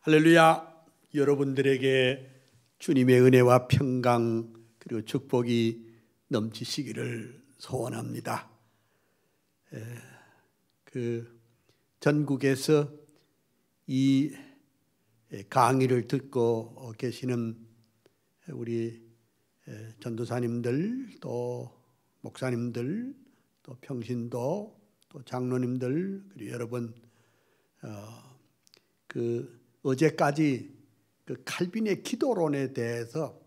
할렐루야. 여러분들에게 주님의 은혜와 평강 그리고 축복이 넘치시기를 소원합니다. 전국에서 이 강의를 듣고 계시는 우리 전도사님들, 또 목사님들, 또 평신도, 또 장로님들, 그리고 여러분, 어제까지 칼빈의 기도론에 대해서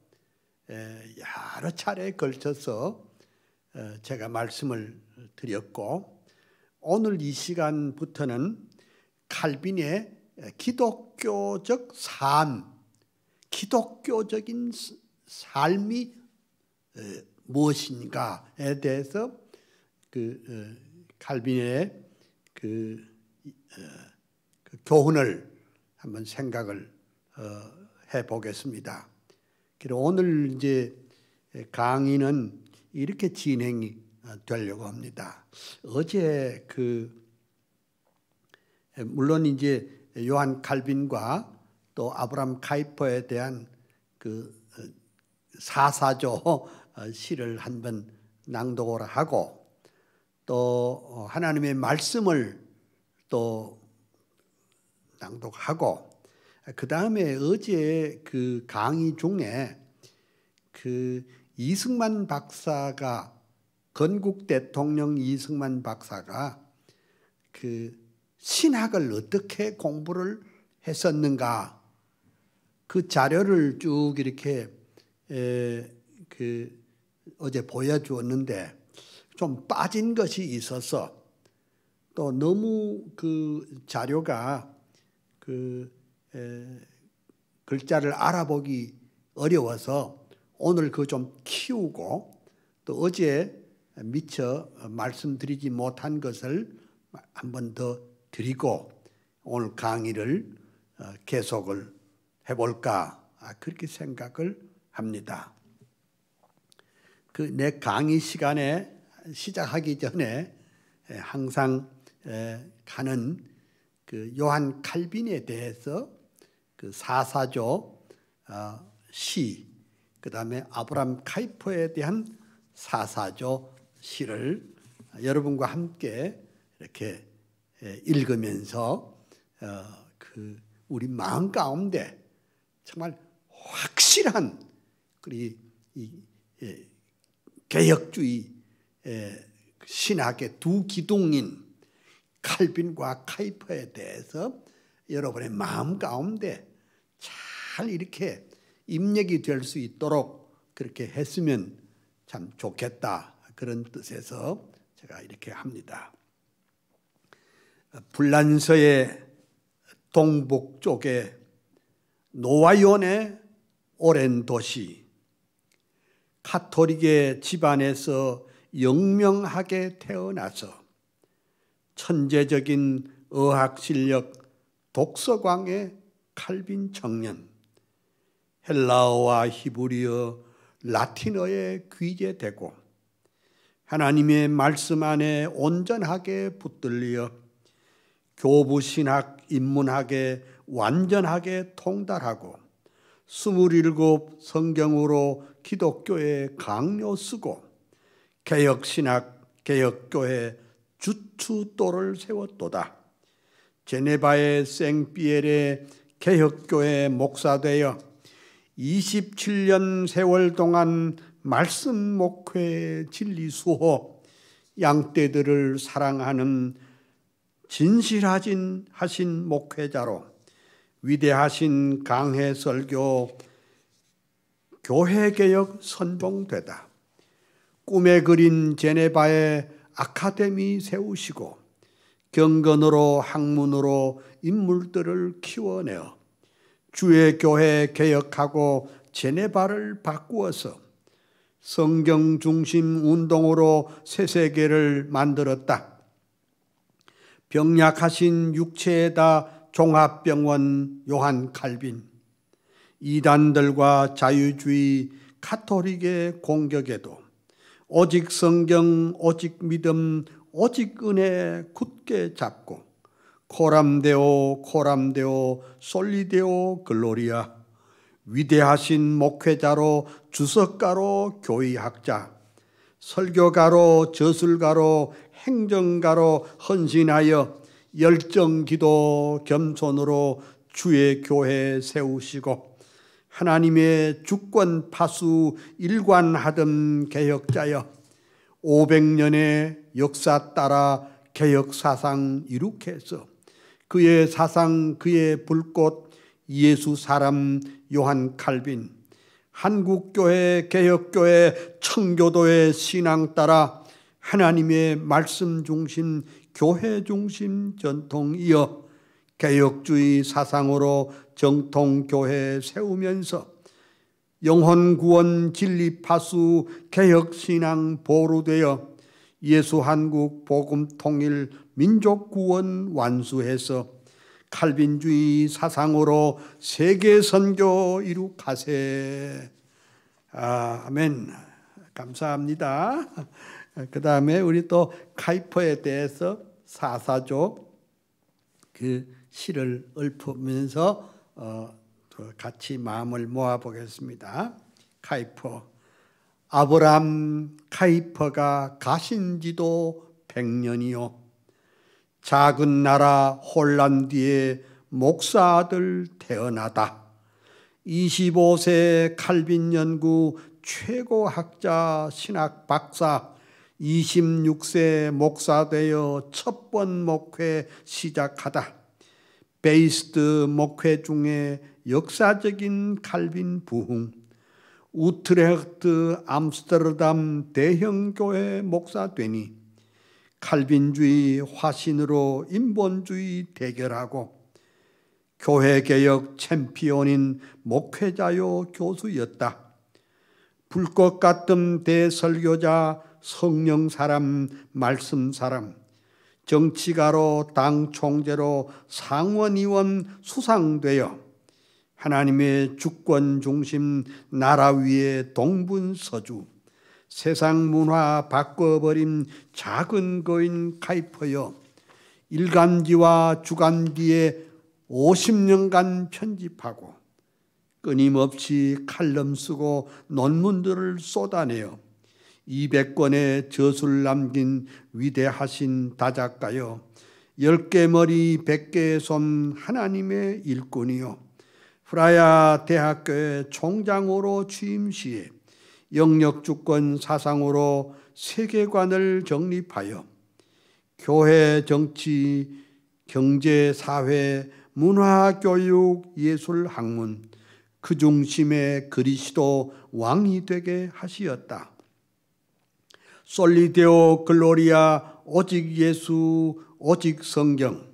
여러 차례에 걸쳐서 제가 말씀을 드렸고, 오늘 이 시간부터는 칼빈의 기독교적 삶, 기독교적인 삶이 무엇인가에 대해서 칼빈의 교훈을 한번 생각을 해보겠습니다. 그리고 오늘 이제 강의는 이렇게 진행이 되려고 합니다. 어제 물론 이제 요한 칼빈과 또 아브라함 카이퍼에 대한 사사조 시를 한번 낭독을 하고, 또 하나님의 말씀을 또 낭독하고, 그 다음에 어제 강의 중에 이승만 박사가, 건국 대통령 이승만 박사가 신학을 어떻게 공부를 했었는가, 그 자료를 쭉 이렇게 어제 보여주었는데 좀 빠진 것이 있어서, 또 너무 자료가 글자를 알아보기 어려워서 오늘 좀 키우고, 또 어제 미처 말씀드리지 못한 것을 한 번 더 드리고 오늘 강의를 계속을 해볼까, 그렇게 생각을 합니다. 내 강의 시간에 시작하기 전에 항상 가는 요한 칼빈에 대해서 사사조 시, 그 다음에 아브라함 카이퍼에 대한 사사조 시를 여러분과 함께 이렇게 읽으면서 우리 마음 가운데 정말 확실한 이 개혁주의 신학의 두 기둥인 칼빈과 카이퍼에 대해서 여러분의 마음 가운데 잘 이렇게 입력이 될 수 있도록 그렇게 했으면 참 좋겠다, 그런 뜻에서 제가 이렇게 합니다. 불란서의 동북 쪽에 노와연의 오랜 도시, 카톨릭의 집안에서 영명하게 태어나서 천재적인 어학실력 독서광의 칼빈 청년, 헬라어와 히브리어, 라틴어에 귀재되고 하나님의 말씀 안에 온전하게 붙들려 교부신학 인문학에 완전하게 통달하고 27 성경으로 기독교의 강요 쓰고 개혁신학 개혁교회 주투도를 세웠도다. 제네바의 생피엘의 개혁교회 목사되어 27년 세월 동안 말씀 목회 진리 수호 양떼들을 사랑하는 진실하신 목회자로 위대하신 강해 설교 교회개혁 선봉되다. 꿈에 그린 제네바의 아카데미 세우시고 경건으로 학문으로 인물들을 키워내어 주의 교회 개혁하고 제네바를 바꾸어서 성경 중심 운동으로 새 세계를 만들었다. 병약하신 육체에다 종합병원 요한 칼빈, 이단들과 자유주의 카톨릭의 공격에도 오직 성경, 오직 믿음, 오직 은혜 굳게 잡고 코람데오 코람데오 솔리데오 글로리아. 위대하신 목회자로 주석가로 교의학자, 설교가로 저술가로 행정가로 헌신하여 열정기도 겸손으로 주의 교회 세우시고 하나님의 주권 파수 일관하던 개혁자여 500년의 역사 따라 개혁사상 이룩해서 그의 사상 그의 불꽃 예수 사람 요한 칼빈, 한국교회 개혁교회 청교도의 신앙 따라 하나님의 말씀 중심 교회 중심 전통 이어 개혁주의 사상으로 정통교회 세우면서 영혼구원 진리파수 개혁신앙 보루되어 예수한국 복음통일 민족구원 완수해서 칼빈주의 사상으로 세계선교 이룩하세. 아멘. 감사합니다. 그 다음에 우리 또 카이퍼에 대해서 사사조 그 시를 읊으면서 같이 마음을 모아보겠습니다. 카이퍼. 아브라함 카이퍼가 가신 지도 100년이요. 작은 나라 홀란드에 목사 아들 태어나다. 25세 칼빈 연구 최고 학자 신학 박사, 26세 목사 되어 첫 번 목회 시작하다. 베이스트 목회 중에 역사적인 칼빈 부흥, 우트레흐트 암스테르담 대형교회 목사 되니 칼빈주의 화신으로 인본주의 대결하고 교회개혁 챔피언인 목회자요 교수였다. 불꽃 같은 대설교자, 성령사람, 말씀사람, 정치가로 당 총재로 상원의원 수상되어 하나님의 주권 중심 나라 위에 동분서주, 세상 문화 바꿔버린 작은 거인 카이퍼여, 일간지와 주간지에 50년간 편집하고 끊임없이 칼럼 쓰고 논문들을 쏟아내어 200권의 저술 남긴 위대하신 다작가여, 10개 머리 100개의 손 하나님의 일꾼이요, 프라야 대학교의 총장으로 취임 시에 영역주권 사상으로 세계관을 정립하여 교회, 정치, 경제, 사회, 문화, 교육, 예술, 학문 그 중심에 그리스도 왕이 되게 하시었다. 솔리데오 글로리아 오직 예수 오직 성경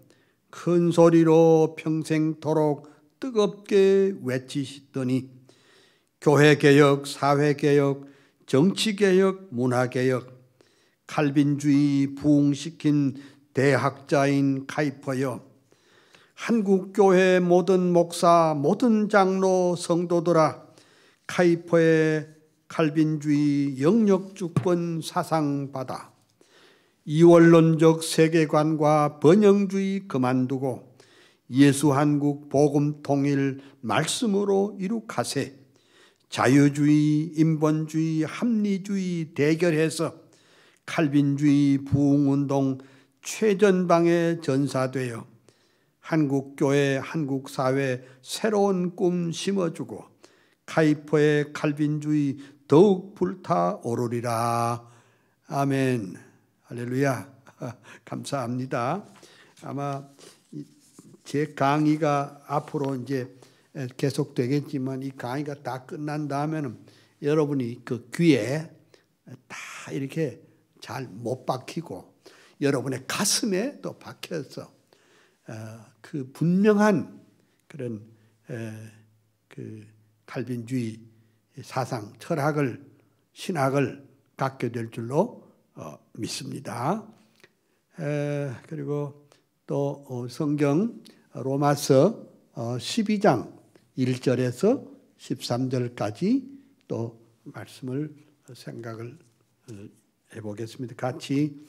큰 소리로 평생토록 뜨겁게 외치시더니 교회개혁, 사회개혁, 정치개혁, 문화개혁, 칼빈주의 부흥시킨 대학자인 카이퍼여, 한국교회 모든 목사, 모든 장로, 성도들아, 카이퍼의 칼빈주의 영역주권 사상받아 이원론적 세계관과 번영주의 그만두고 예수한국 복음통일 말씀으로 이룩하세. 자유주의, 인본주의, 합리주의 대결해서 칼빈주의 부흥운동 최전방에 전사되어 한국교회, 한국사회 새로운 꿈 심어주고 카이퍼의 칼빈주의 더욱 불타오르리라. 아멘. 할렐루야. 감사합니다. 아마 제 강의가 앞으로 이제 계속 되겠지만 이 강의가 다 끝난 다음에는 여러분이 그 귀에 다 이렇게 잘 못 박히고 여러분의 가슴에 또 박혀서 그 분명한 그런 그 칼빈주의 사상, 철학을, 신학을 갖게 될 줄로 믿습니다. 그리고 또 성경 로마서 12장 1절에서 13절까지 또 말씀을 생각을 해보겠습니다. 같이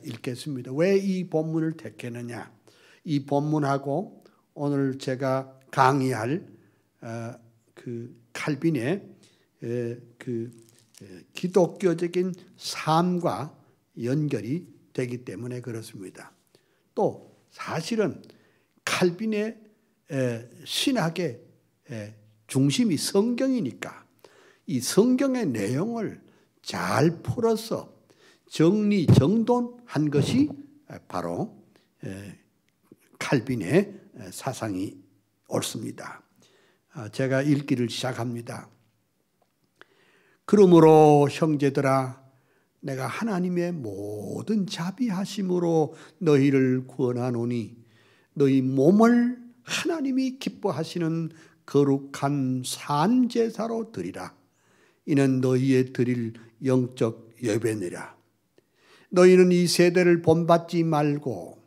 읽겠습니다. 왜 이 본문을 택했느냐? 이 본문하고 오늘 제가 강의할 그 칼빈의 그 기독교적인 삶과 연결이 되기 때문에 그렇습니다. 또 사실은 칼빈의 신학의 중심이 성경이니까 이 성경의 내용을 잘 풀어서 정리정돈한 것이 바로 칼빈의 사상이 옳습니다. 제가 읽기를 시작합니다. 그러므로 형제들아, 내가 하나님의 모든 자비하심으로 너희를 구원하노니 너희 몸을 하나님이 기뻐하시는 거룩한 산제사로 드리라. 이는 너희의 드릴 영적 예배니라. 너희는 이 세대를 본받지 말고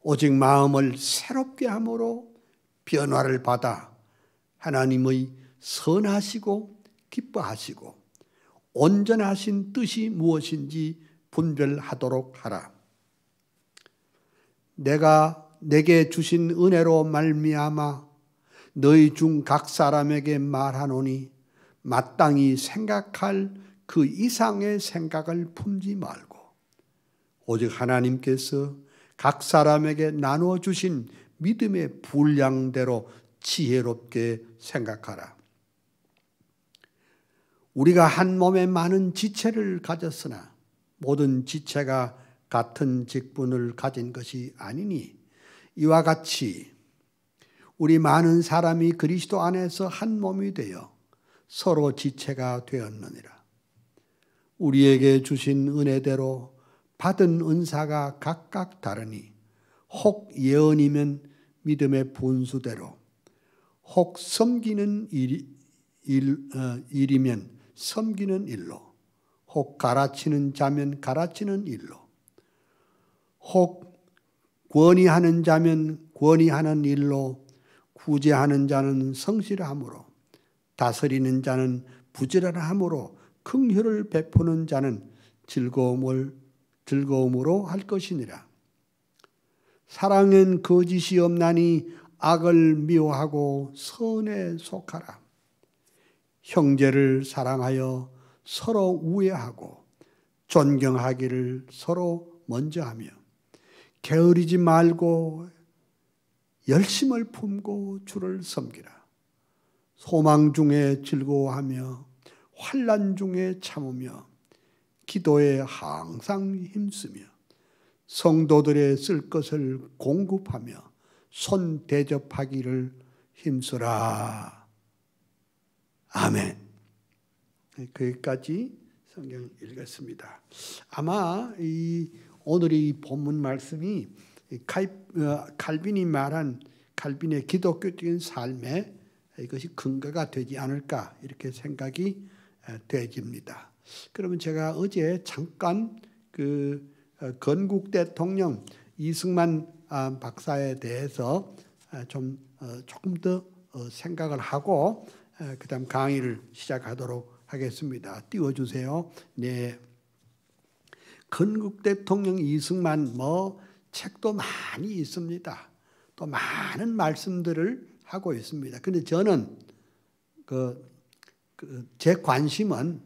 오직 마음을 새롭게 함으로 변화를 받아 하나님의 선하시고 기뻐하시고 온전하신 뜻이 무엇인지 분별하도록 하라. 내가 내게 주신 은혜로 말미암아 너희 중 각 사람에게 말하노니 마땅히 생각할 그 이상의 생각을 품지 말고 오직 하나님께서 각 사람에게 나누어 주신 믿음의 분량대로 지혜롭게 생각하라. 우리가 한 몸에 많은 지체를 가졌으나 모든 지체가 같은 직분을 가진 것이 아니니 이와 같이 우리 많은 사람이 그리스도 안에서 한 몸이 되어 서로 지체가 되었느니라. 우리에게 주신 은혜대로 받은 은사가 각각 다르니 혹 예언이면 믿음의 분수대로, 혹 섬기는 일이면 섬기는 일로, 혹 가르치는 자면 가르치는 일로, 혹 권위하는 자면 권위하는 일로, 구제하는 자는 성실함으로, 다스리는 자는 부지런함으로, 긍휼을 베푸는 자는 즐거움으로 할 것이니라. 사랑은 거짓이 없나니 악을 미워하고 선에 속하라. 형제를 사랑하여 서로 우애하고 존경하기를 서로 먼저 하며 게으르지 말고 열심을 품고 주를 섬기라. 소망 중에 즐거워하며 환난 중에 참으며 기도에 항상 힘쓰며 성도들의 쓸 것을 공급하며 손 대접하기를 힘쓰라. 아멘. 거기까지 성경 읽었습니다. 아마 오늘의 이 본문 말씀이 칼빈이 말한 칼빈의 기독교적인 삶에 이것이 근거가 되지 않을까 이렇게 생각이 되집니다. 그러면 제가 어제 잠깐 그 건국 대통령 이승만 박사에 대해서 조금 더 생각을 하고 그다음 강의를 시작하도록 하겠습니다. 띄워주세요. 네. 건국 대통령 이승만 책도 많이 있습니다. 또 많은 말씀들을 하고 있습니다. 그런데 저는 제 관심은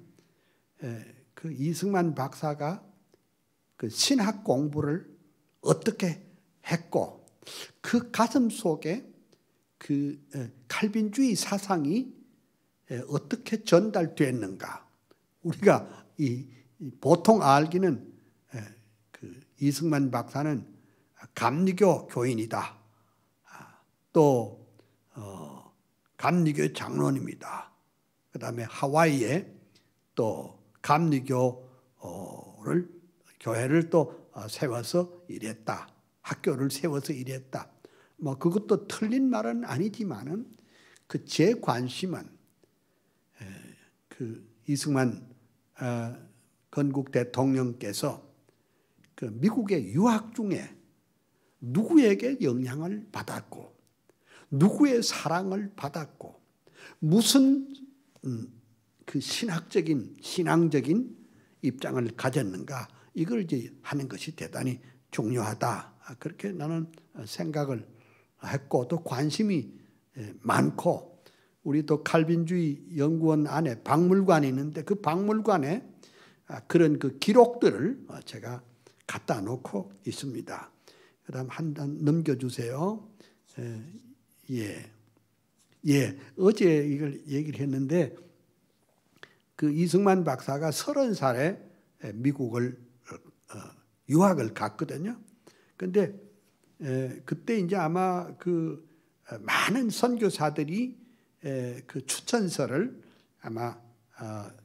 그 이승만 박사가 그 신학 공부를 어떻게 했고 그 가슴 속에 그 칼빈주의 사상이 어떻게 전달됐는가. 우리가 보통 알기는 그 이승만 박사는 감리교 교인이다. 또 감리교 장로님이다. 그 다음에 하와이에 또 교회를 또 세워서 일했다. 학교를 세워서 일했다. 그것도 틀린 말은 아니지만은 그 제 관심은 그 이승만 건국 대통령께서 그 미국의 유학 중에 누구에게 영향을 받았고 누구의 사랑을 받았고 무슨 그 신앙적인 입장을 가졌는가 이걸 이제 하는 것이 대단히 중요하다 그렇게 나는 생각을 했고 또 관심이 많고 우리 또 칼빈주의 연구원 안에 박물관이 있는데 그 박물관에 그런 그 기록들을 제가 갖다 놓고 있습니다. 그다음 한 단 넘겨주세요. 어제 이걸 얘기를 했는데 그 이승만 박사가 30살에 미국을 유학을 갔거든요. 근데 그때 이제 아마 그 많은 선교사들이 그 추천서를 아마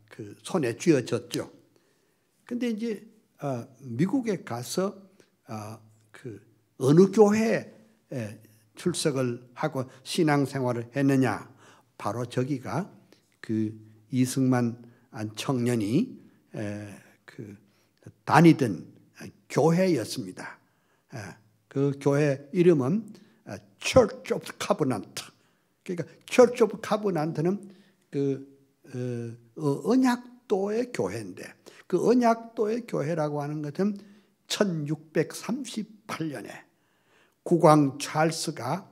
그 손에 쥐어졌죠. 근데 이제 미국에 가서 그 어느 교회에 출석을 하고 신앙생활을 했느냐? 바로 저기가 그 이승만 청년이 그 다니던 교회였습니다. 그 교회 이름은 Church of Covenant. 그러니까 Church of Covenant는 그 언약도의 교회인데 그 언약도의 교회라고 하는 것은 1638년에 국왕 찰스가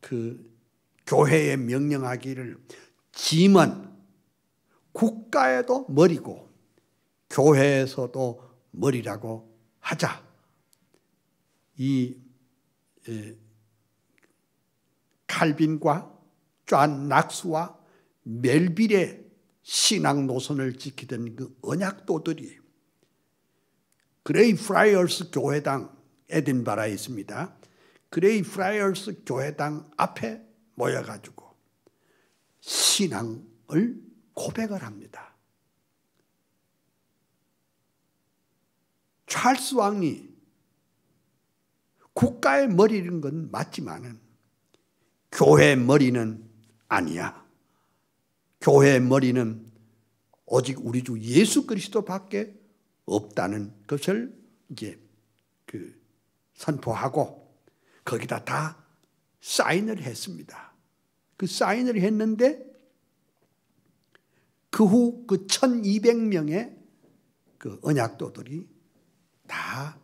그 교회에 명령하기를 짐은 국가에도 머리고 교회에서도 머리라고 하자. 이 칼빈과 존 낙스와 멜빌의 신앙 노선을 지키던 그 언약도들이 그레이 프라이어스 교회당 에딘바라에 있습니다. 그레이 프라이어스 교회당 앞에 모여가지고 신앙을 고백을 합니다. 찰스 왕이 국가의 머리인 건 맞지만은 교회의 머리는 아니야. 교회의 머리는 오직 우리 주 예수 그리스도밖에 없다는 것을 이제 그 선포하고 거기다 다 사인을 했습니다. 그 사인을 했는데 그 후 그 1200명의 그 언약도들이 다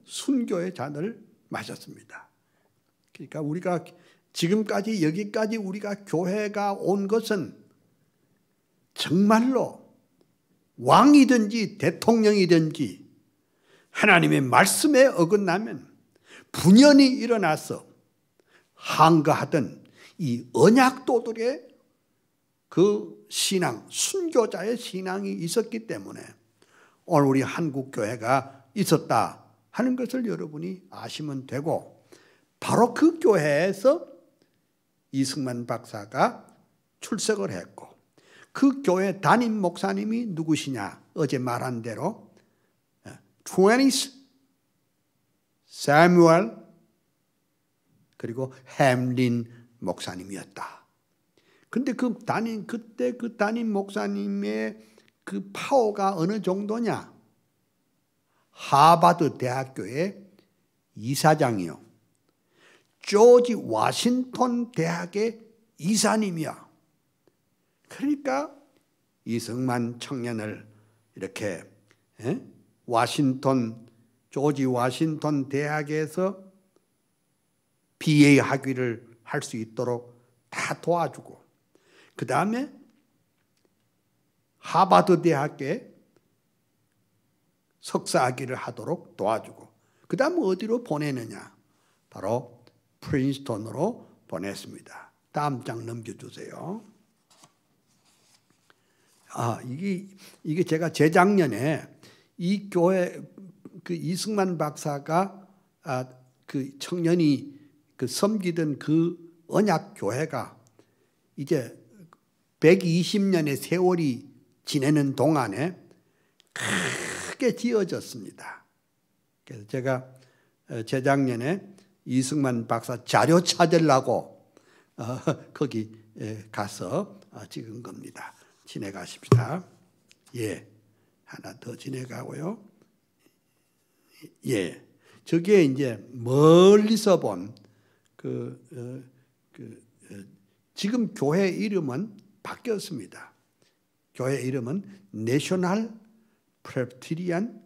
순교의 잔을 마셨습니다. 그러니까 우리가 지금까지 여기까지 우리가 교회가 온 것은 정말로 왕이든지 대통령이든지 하나님의 말씀에 어긋나면 분연히 일어나서 항거하던 이 언약도들의 그 신앙, 순교자의 신앙이 있었기 때문에 오늘 우리 한국교회가 있었다 하는 것을 여러분이 아시면 되고 바로 그 교회에서 이승만 박사가 출석을 했고 그 교회 담임 목사님이 누구시냐? 어제 말한 대로 20th 사무엘 그리고 햄린 목사님이었다. 근데 그때 그 담임 목사님의 그 파워가 어느 정도냐? 하버드 대학교의 이사장이요. 조지 워싱턴 대학의 이사님이야. 그러니까 이승만 청년을 이렇게 조지 워싱턴 대학에서 BA 학위를 할 수 있도록 다 도와주고 그 다음에 하버드 대학에 석사 학위를 하도록 도와주고 그 다음 어디로 보내느냐? 바로 프린스턴으로 보냈습니다. 다음 장 넘겨주세요. 이게 제가 재작년에 이 교회 그 이승만 박사가 그 청년이 그 섬기던 그 언약 교회가 이제 120년의 세월이 지내는 동안에 크게 지어졌습니다. 그래서 제가 재작년에 이승만 박사 자료 찾으려고 거기 가서 찍은 겁니다. 지내가십시다. 하나 더 지내가고요. 저게 이제 멀리서 본 지금 교회 이름은 바뀌었습니다. 교회 이름은 National Presbyterian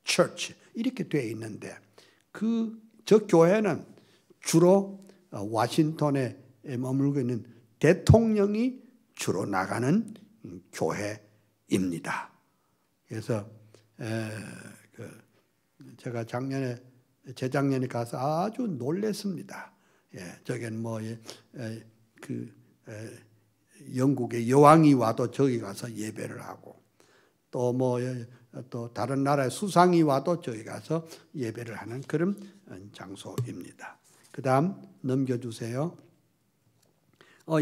Church 이렇게 되어 있는데 저 교회는 주로 워싱턴에 머물고 있는 대통령이 주로 나가는 교회입니다. 그래서 제가 재작년에 가서 아주 놀랐습니다. 저기는 영국의 여왕이 와도 저기 가서 예배를 하고 또 다른 나라의 수상이 와도 저기 가서 예배를 하는 그런 장소입니다. 그 다음 넘겨주세요.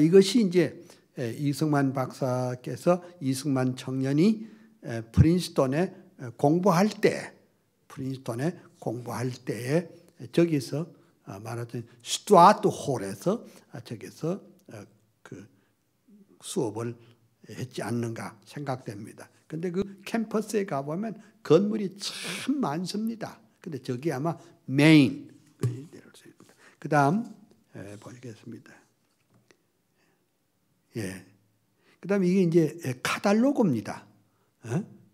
이것이 이제 이승만 박사께서 이승만 청년이 프린스턴에 공부할 때에 저기서 말하자면 스튜어트 홀에서 저기서 그 수업을 했지 않는가 생각됩니다. 근데 그 캠퍼스에 가보면 건물이 참 많습니다. 근데 저기 아마 메인. 그 다음 보시겠습니다. 그 다음 이게 이제 카탈로그입니다.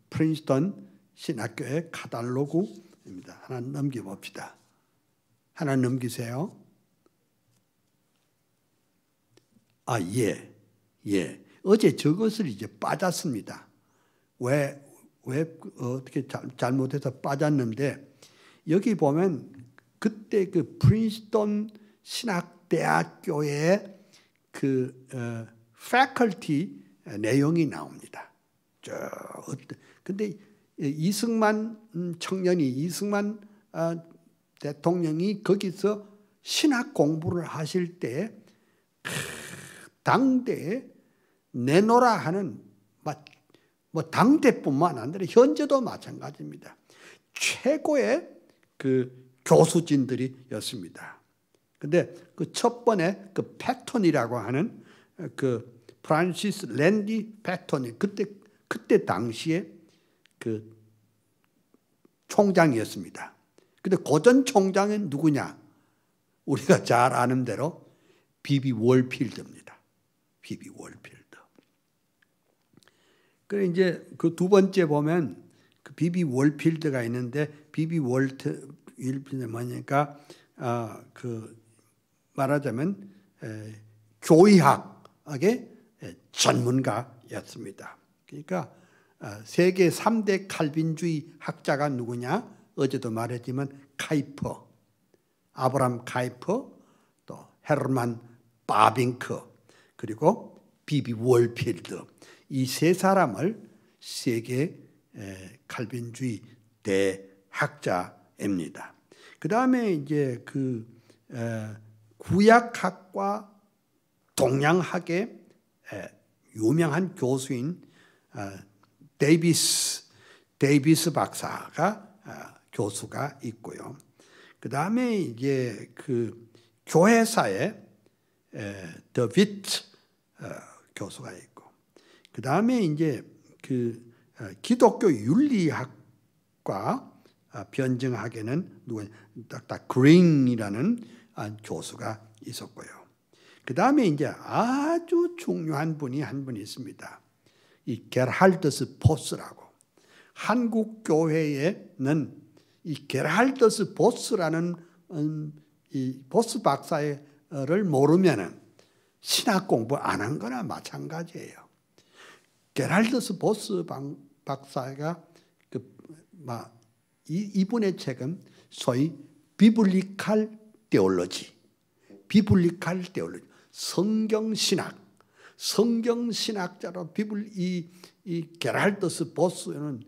프린스턴 신학교의 카탈로그입니다. 하나 넘겨봅시다. 하나 넘기세요. 어제 저것을 이제 빠졌습니다. 왜 어떻게 잘못해서 빠졌는데 여기 보면 그때 그 프린스턴 신학대학교의 그 faculty 내용이 나옵니다. 근데 이승만 대통령이 거기서 신학 공부를 하실 때 당대에 내노라 하는 당대뿐만 아니라 현재도 마찬가지입니다. 최고의 그 교수진들이었습니다. 근데 그 첫 번에 그 패턴이라고 하는 그 프란시스 랜디 패턴이 그때 당시에 그 총장이었습니다. 근데 고전 총장은 누구냐? 우리가 잘 아는 대로 비비 월필드입니다. 비비 월필드. 그래 이제 그 두 번째 보면 그 비비 월필드가 있는데 비비 월필드는 뭐냐니까 그 말하자면 교의학의 전문가였습니다. 그러니까 세계 3대 칼빈주의 학자가 누구냐? 어제도 말했지만 카이퍼, 아브람 카이퍼, 또 헤르만 바빙크, 그리고 비비 월필드. 이 세 사람을 세계 칼빈주의 대학자입니다. 그 다음에 이제 그 구약학과 동양학의 유명한 교수인 데이비스 박사가 교수가 있고요. 그 다음에 이제 그 교회사에 더비트 교수가 있고, 그 다음에 이제 그 기독교 윤리학과 변증학에는 누구냐? 닥터 그린이라는 교수가 있었고요. 그 다음에 이제 아주 중요한 분이 한 분 있습니다. 이 게르하르드 보스라고. 한국 교회에는 이 게르하르드 보스라는 이 보스 박사를 모르면은 신학 공부 안 한 거나 마찬가지예요. 게르하르드 보스 박사가 이분의 책은 소위 비블리칼 테올로지, 성경신학자로 이 게르하르드 보스는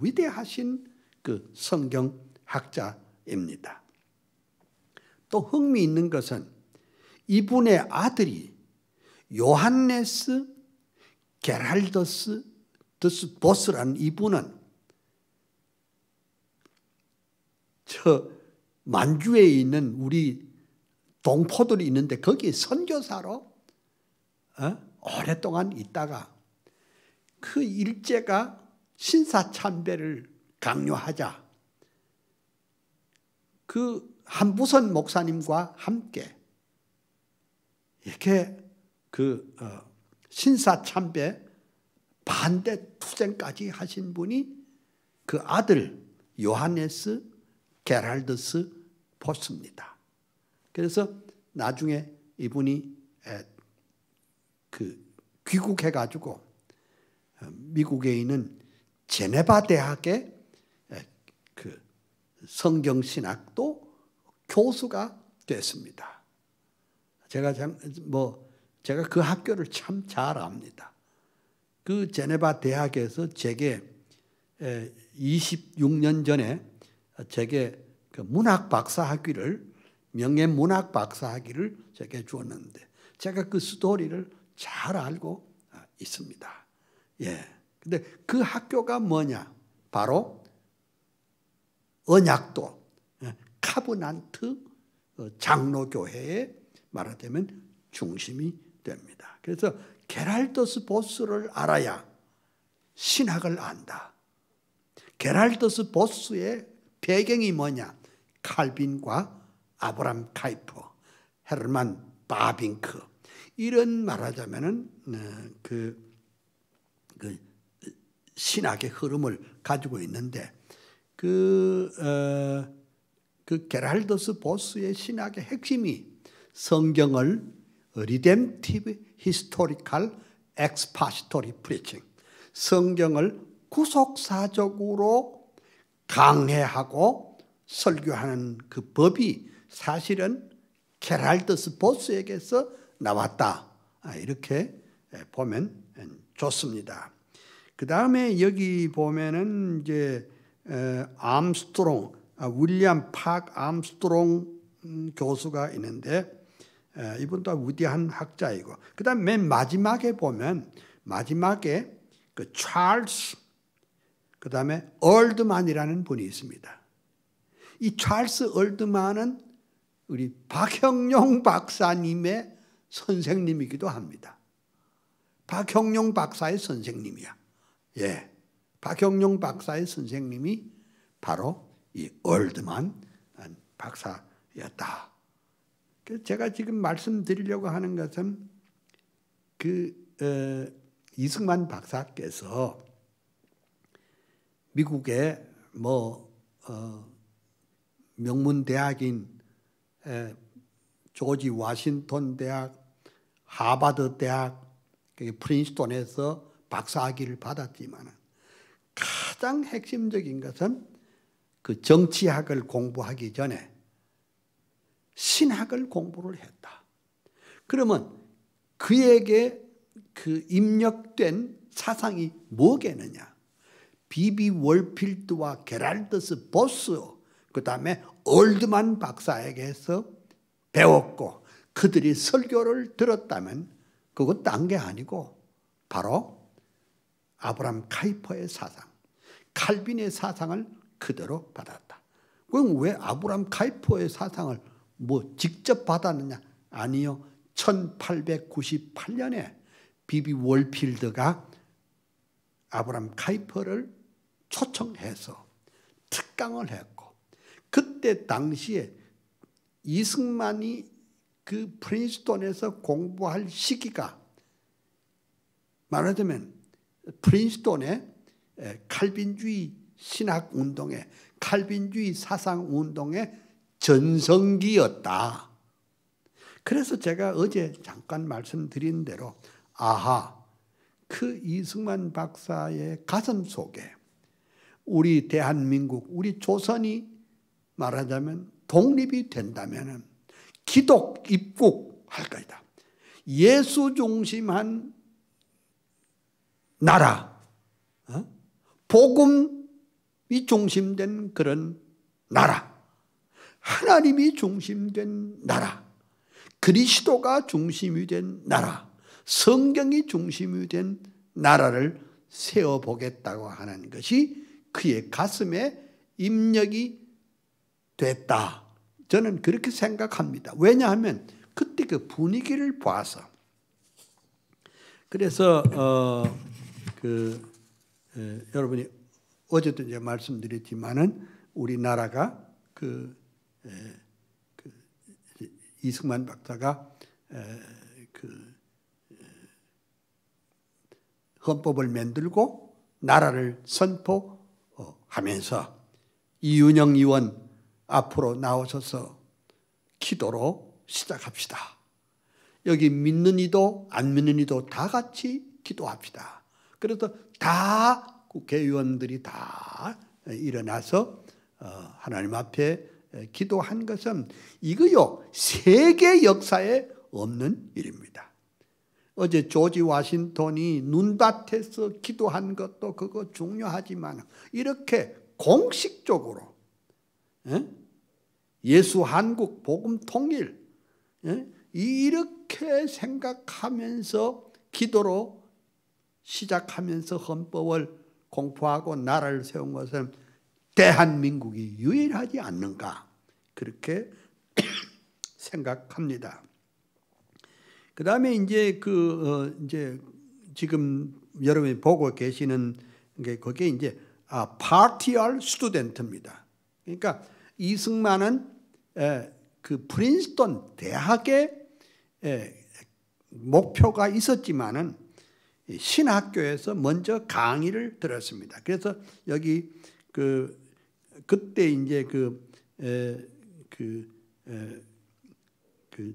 위대하신 그 성경학자입니다. 또 흥미있는 것은 이분의 아들이 요한네스 게르하르드 보스라는 이분은 저 만주에 있는 우리 동포들이 있는데 거기에 선교사로 오랫동안 있다가 그 일제가 신사참배를 강요하자 그 한부선 목사님과 함께 이렇게 그 신사참배 반대 투쟁까지 하신 분이 그 아들 요하네스 게르하르드 포스입니다. 그래서 나중에 이분이 귀국해가지고 미국에 있는 제네바 대학의 성경신학도 교수가 됐습니다. 제가 그 학교를 참 잘 압니다. 그 제네바 대학에서 제게 26년 전에 제게 그 문학 박사 학위를, 명예 문학 박사 학위를 제게 주었는데 제가 그 스토리를 잘 알고 있습니다. 예. 근데 그 학교가 뭐냐? 바로 언약도 카브난트 장로교회의 말하자면 중심이 됩니다. 그래서 게랄더스 보스를 알아야 신학을 안다. 게랄더스 보스의 배경이 뭐냐? 칼빈과 아브람 카이퍼, 헤르만 바빙크, 이런 말하자면은 그 신학의 흐름을 가지고 있는데 그 게랄더스 보스의 신학의 핵심이 성경을 리뎀티브 히스토리칼 엑스파시토리 프리칭, 성경을 구속사적으로 강해하고 설교하는 그 법이 사실은 게랄더스 보스에게서 나왔다. 이렇게 보면 좋습니다. 그 다음에 여기 보면은 이제 암스트롱, 윌리엄 팍 암스트롱 교수가 있는데 이분도 위대한 학자이고, 그 다음 맨 마지막에 보면 마지막에 그 찰스, 그 다음에 얼드만이라는 분이 있습니다. 이 찰스 얼드만은 우리 박형룡 박사님의 선생님이기도 합니다. 박형룡 박사의 선생님이야. 예, 박형룡 박사의 선생님이 바로 이 얼드만 박사였다. 제가 지금 말씀드리려고 하는 것은 이승만 박사께서 미국의 명문 대학인 조지 워싱턴 대학, 하버드 대학, 프린스턴에서 박사학위를 받았지만 가장 핵심적인 것은 그 정치학을 공부하기 전에 신학을 공부를 했다. 그러면 그에게 그 입력된 사상이 뭐겠느냐? 비비 월필드와 게랄더스 보스, 그 다음에 얼드만 박사에게서 배웠고 그들이 설교를 들었다면 그건 딴 게 아니고 바로 아브람 카이퍼의 사상, 칼빈의 사상을 그대로 받았다. 그럼 왜 아브람 카이퍼의 사상을 직접 받았느냐? 아니요. 1898년에 비비 월필드가 아브람 카이퍼를 초청해서 특강을 했고, 그때 당시에 이승만이 그 프린스턴에서 공부할 시기가 말하자면 프린스턴의 칼빈주의 신학운동의, 칼빈주의 사상운동의 전성기였다. 그래서 제가 어제 잠깐 말씀드린 대로 그 이승만 박사의 가슴 속에 우리 대한민국, 우리 조선이 말하자면 독립이 된다면 기독 입국할 것이다. 예수 중심한 나라, 복음이 중심된 그런 나라, 하나님이 중심된 나라, 그리스도가 중심이 된 나라, 성경이 중심이 된 나라를 세워보겠다고 하는 것이 그의 가슴에 입력이 됐다. 저는 그렇게 생각합니다. 왜냐하면 그때 그 분위기를 봐서. 그래서 여러분이 어제도 이제 말씀드렸지만은 우리나라가 이승만 박사가 헌법을 만들고 나라를 선포하면서 이윤영 의원 앞으로 나오셔서 기도로 시작합시다. 여기 믿는 이도 안 믿는 이도 다 같이 기도합시다. 그래서 다 국회의원들이 다 일어나서 하나님 앞에 기도한 것은 이거요 세계 역사에 없는 일입니다. 어제 조지 워싱턴이 눈밭에서 기도한 것도 그거 중요하지만 이렇게 공식적으로 예수 한국 복음 통일 이렇게 생각하면서 기도로 시작하면서 헌법을 공포하고 나라를 세운 것은 대한민국이 유일하지 않는가 그렇게 생각합니다. 그 다음에 이제 이제 지금 여러분이 보고 계시는 게 그게 이제 파티얼 스튜던트입니다. 그러니까 이승만은 그 프린스턴 대학의 목표가 있었지만은 신학교에서 먼저 강의를 들었습니다. 그래서 여기 그때 이제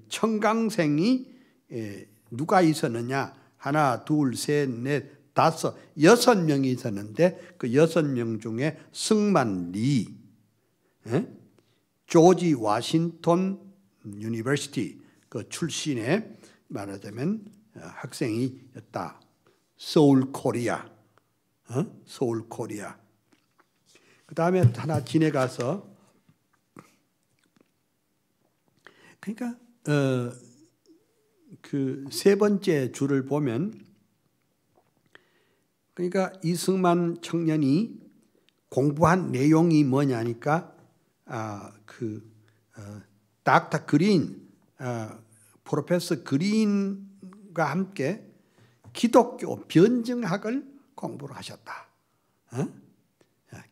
청강생이 누가 있었느냐? 하나, 둘, 셋, 넷, 다섯, 6명이 있었는데 그 6명 중에 승만 리, 조지 워싱턴 유니버시티 그 출신의 말하자면 학생이었다. 서울 코리아. 서울 코리아. 그 다음에 하나 지내가서 그러니까 그 세 번째 줄을 보면 그러니까 이승만 청년이 공부한 내용이 뭐냐니까 닥터 그린 프로페서 그린과 함께 기독교 변증학을 공부를 하셨다.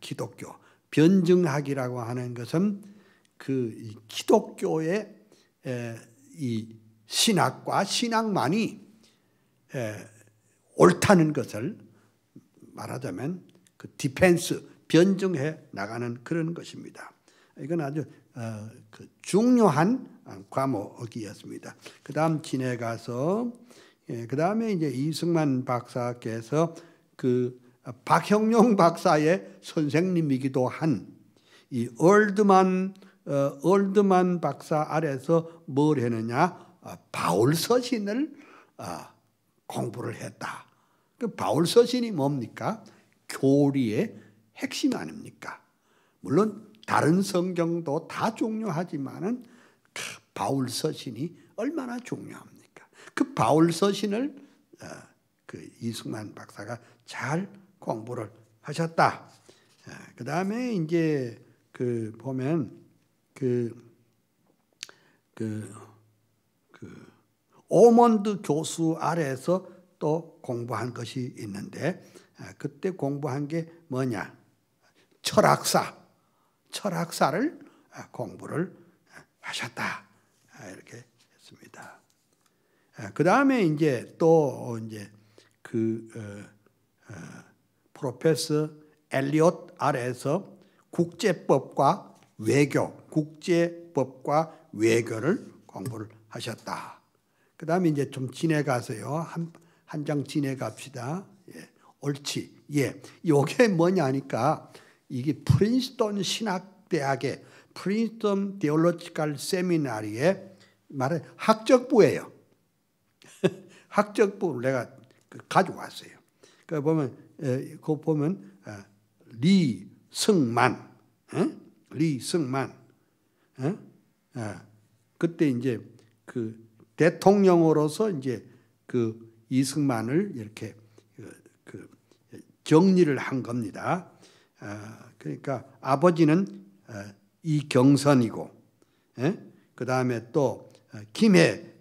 기독교 변증학이라고 하는 것은 그 기독교의 이 신학과 신앙만이 옳다는 것을 말하자면 그 디펜스 변증해 나가는 그런 것입니다. 이건 아주 중요한 과목이었습니다. 그 다음 지내가서 그 다음에 이제 이승만 박사께서 그 박형룡 박사의 선생님이기도 한 이 얼드만 박사 아래서 뭘 했느냐? 바울 서신을 공부를 했다. 그 바울 서신이 뭡니까? 교리의 핵심 아닙니까? 물론 다른 성경도 다 중요하지만은 바울 서신이 얼마나 중요합니까? 그 바울 서신을 그 이승만 박사가 잘 공부를 하셨다. 그 다음에 이제 보면 오먼드 교수 아래에서 또 공부한 것이 있는데 그때 공부한 게 뭐냐? 철학사를 공부를 하셨다. 이렇게 했습니다. 그 다음에 이제 또 이제 프로페서 엘리엇 아래에서 국제법과 외교를 공부를 하셨다. 그 다음에 이제 좀 지내가서요. 한 장 지내갑시다. 예, 옳지. 예, 이게 뭐냐니까 이게 프린스턴 신학대학의 프린스턴 테올로지컬 세미나리의 말해 학적부예요. 학적부를 내가 가져왔어요. 그 보면 리승만, 그때 이제 그 대통령으로서 이제 그 이승만을 이렇게 정리를 한 겁니다. 그러니까 아버지는 이경선이고, 그 다음에 또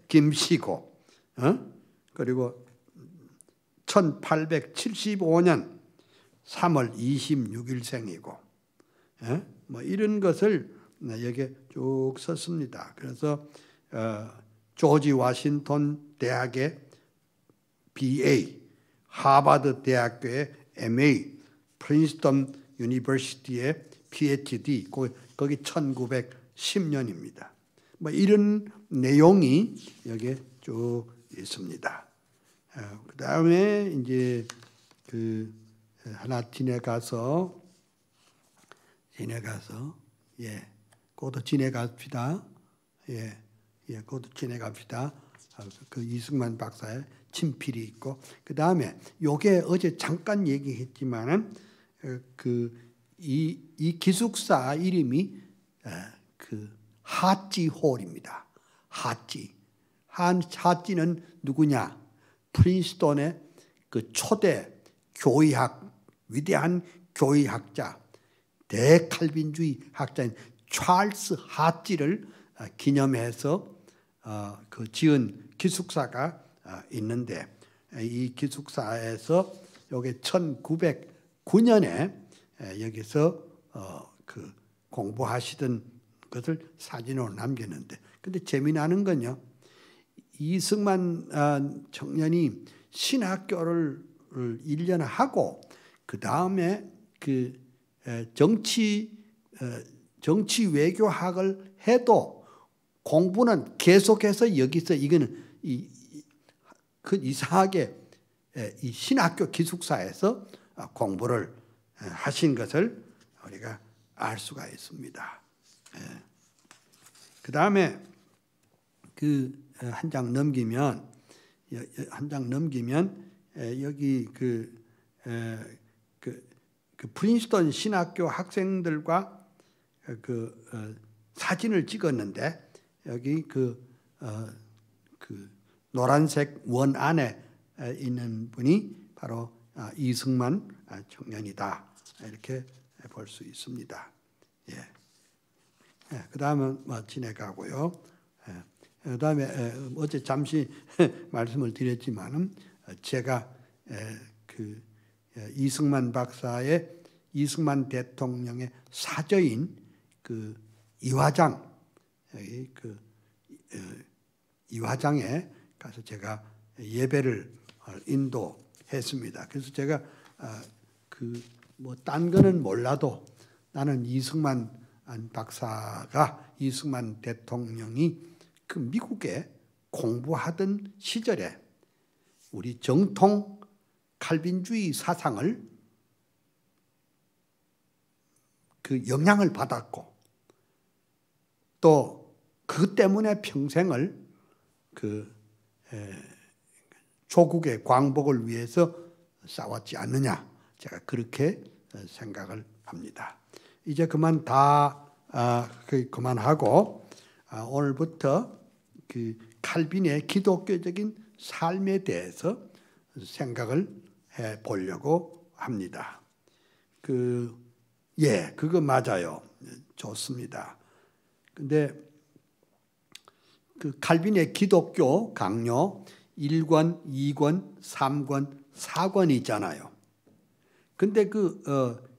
김씨고, 그리고 1875년 3월 26일생이고, 뭐 이런 것을 여기에 쭉 썼습니다. 그래서 조지 워싱턴 대학의 BA, 하버드 대학교의 MA, 프린스턴 유니버시티의 PhD, 그 거기 1910년입니다. 뭐 이런 내용이 여기에 쭉 있습니다. 그 다음에 이제 그 하나 지내가서 그것도 지내갑시다. 그것도 지내갑시다. 그 이승만 박사의 친필이 있고, 그 다음에 요게 어제 잠깐 얘기했지만은 이 기숙사 이름이 그 하찌홀입니다. 하찌는 누구냐? 프린스턴의 그 초대 교의학, 위대한 교의학자, 대칼빈주의 학자인 찰스 하찌를 기념해서 그 지은 기숙사가 있는데, 이 기숙사에서 여기 1909년에 여기서 그 공부하시던 것을 사진으로 남겼는데, 근데 재미나는 건요, 이승만 청년이 신학교를 1년 하고 그 다음에 그 정치 외교학을 해도 공부는 계속해서 여기서 이거는 그 이상하게 이 신학교 기숙사에서 공부를 하신 것을 우리가 알 수가 있습니다. 그 다음에 그 한 장 넘기면 여기 그 프린스턴 신학교 학생들과 그 사진을 찍었는데, 여기 그 노란색 원 안에 있는 분이 바로 이승만 청년이다, 이렇게 볼 수 있습니다. 그 다음은 뭐 지내가고요. 그 다음에 어제 잠시 말씀을 드렸지만은 제가 그 이승만 박사의 이승만 대통령의 사저인 그 이화장, 그 이화장에 가서 제가 예배를 인도했습니다. 그래서 제가 그 뭐 딴 거는 몰라도 나는 이승만 박사가, 이승만 대통령이 그 미국에 공부하던 시절에 우리 정통 칼빈주의 사상을 그 영향을 받았고, 또 그 때문에 평생을 그 조국의 광복을 위해서 싸웠지 않느냐, 제가 그렇게 생각을 합니다. 이제 그만하고 오늘부터 그 칼빈의 기독교적인 삶에 대해서 생각을 해 보려고 합니다. 그거 맞아요. 좋습니다. 근데 그 칼빈의 기독교 강요 1권, 2권, 3권, 4권이 있잖아요. 근데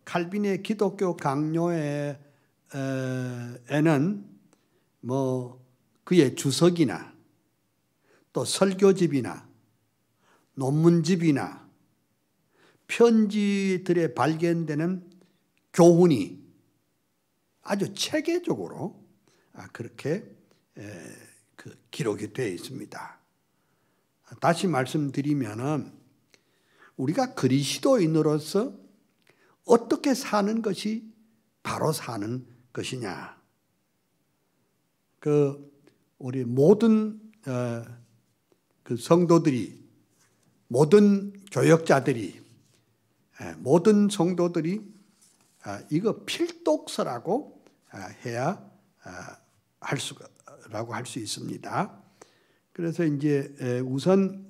칼빈의 기독교 강요에는 뭐 그의 주석이나 또 설교집이나 논문집이나 편지들에 발견되는 교훈이 아주 체계적으로 그렇게 기록이 되어 있습니다. 다시 말씀드리면은 우리가 그리스도인으로서 어떻게 사는 것이 바로 사는 것이냐, 우리 모든 그 성도들이, 모든 교역자들이, 모든 성도들이 이거 필독서라고 해야 할 수 있습니다. 그래서 이제 우선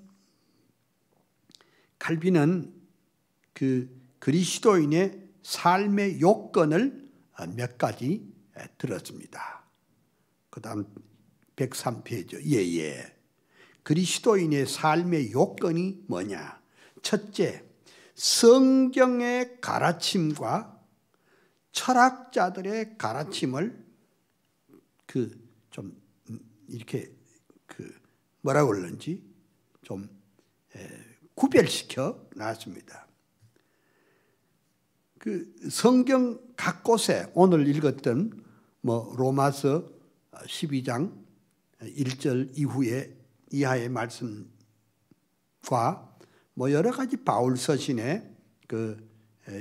칼빈은 그 그리스도인의 삶의 요건을 몇 가지 들었습니다. 그 다음 103페이지. 그리스도인의 삶의 요건이 뭐냐? 첫째, 성경의 가르침과 철학자들의 가르침을 좀 이렇게 뭐라고 그러는지 좀 구별시켜 놨습니다. 성경 각 곳에 오늘 읽었던 뭐 로마서 12장 1절 이하의 말씀과 뭐 여러 가지 바울 서신에 그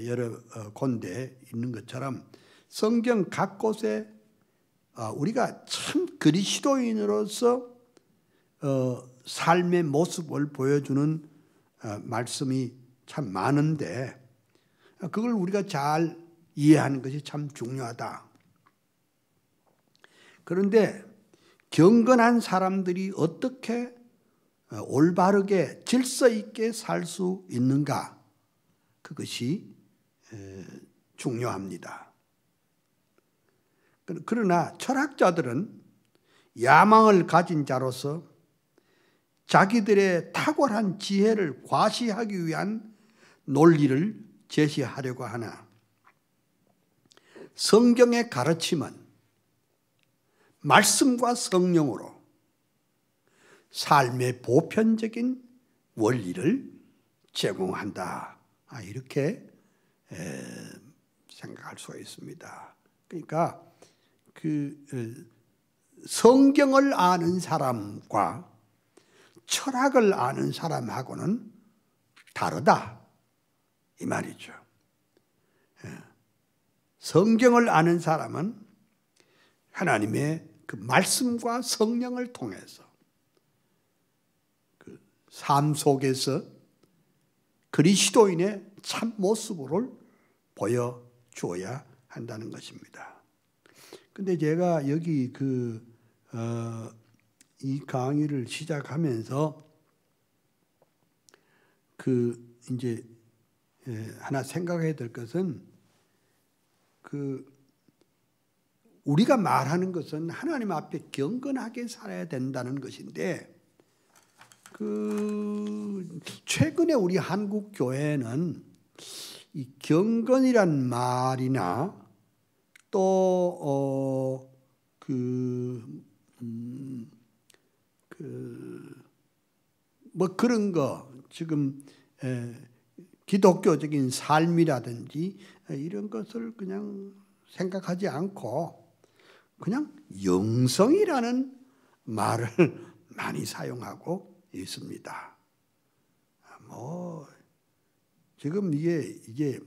여러 군데 있는 것처럼 성경 각 곳에 우리가 참 그리스도인으로서 삶의 모습을 보여주는 말씀이 참 많은데 그걸 우리가 잘 이해하는 것이 참 중요하다. 그런데 경건한 사람들이 어떻게 올바르게 질서 있게 살 수 있는가? 그것이 중요합니다. 그러나 철학자들은 야망을 가진 자로서 자기들의 탁월한 지혜를 과시하기 위한 논리를 제시하려고 하나 성경의 가르침은 말씀과 성령으로 삶의 보편적인 원리를 제공한다. 이렇게 생각할 수가 있습니다. 그러니까 그 성경을 아는 사람과 철학을 아는 사람하고는 다르다 이 말이죠. 성경을 아는 사람은 하나님의 그 말씀과 성령을 통해서 그 삶 속에서 그리스도인의 참 모습을 보여주어야 한다는 것입니다. 근데 제가 여기 이 강의를 시작하면서 이제 하나 생각해야 될 것은 우리가 말하는 것은 하나님 앞에 경건하게 살아야 된다는 것인데 최근에 우리 한국 교회는 이 경건이란 말이나 또 뭐 그런 거 지금 기독교적인 삶이라든지 이런 것을 그냥 생각하지 않고 그냥 영성이라는 말을 많이 사용하고 있습니다. 뭐 지금 이게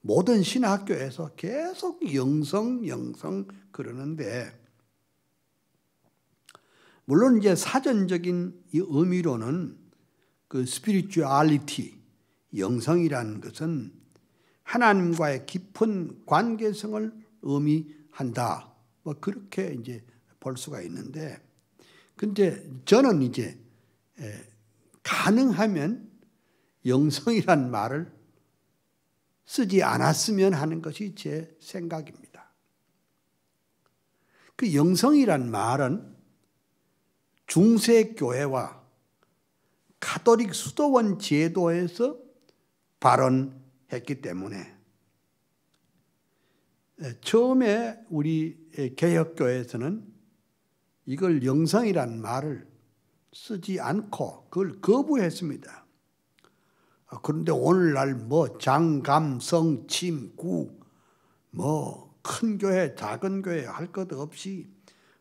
모든 신학교에서 계속 영성 그러는데 물론 이제 사전적인 이 의미로는 그 spirituality 영성이라는 것은 하나님과의 깊은 관계성을 의미한다. 뭐 그렇게 이제 볼 수가 있는데, 근데 저는 이제 가능하면 영성이란 말을 쓰지 않았으면 하는 것이 제 생각입니다. 그 영성이란 말은 중세 교회와 가톨릭 수도원 제도에서 발언했기 때문에 처음에 우리 개혁교회에서는 이걸 영성이란 말을 쓰지 않고 그걸 거부했습니다. 그런데 오늘날 뭐 장감성 침구 뭐 큰 교회 작은 교회 할 것 없이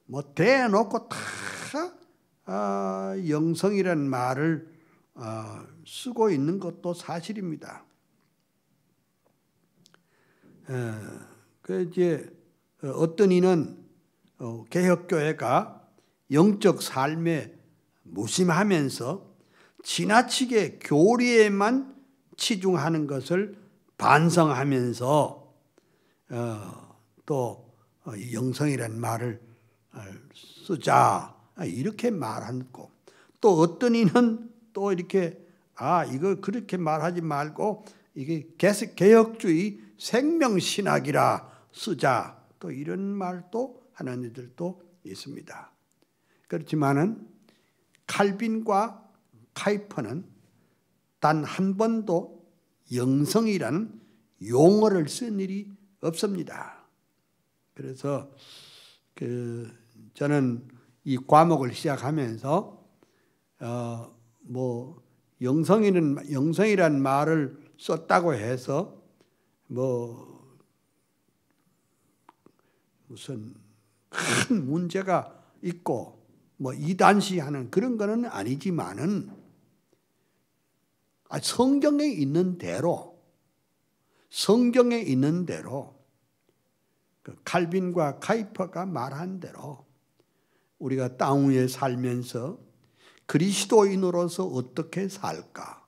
뭐 대놓고 다 영성이란 말을 쓰고 있는 것도 사실입니다. 그 이제 어떤 이는 개혁교회가 영적 삶에 무심하면서 지나치게 교리에만 치중하는 것을 반성하면서 또 영성이란 말을 쓰자 이렇게 말하고, 또 어떤 이는 또 이렇게 이거 그렇게 말하지 말고 이게 개혁주의 생명신학이라 쓰자 또 이런 말도 하는 이들도 있습니다. 그렇지만은 칼빈과 카이퍼는 단 한 번도 영성이라는 용어를 쓴 일이 없습니다. 그래서 저는 이 과목을 시작하면서 뭐 영성이라는 말을 썼다고 해서 뭐 무슨 큰 문제가 있고 뭐 이단시하는 그런 거는 아니지만은 성경에 있는 대로 칼빈과 카이퍼가 말한 대로 우리가 땅 위에 살면서 그리스도인으로서 어떻게 살까?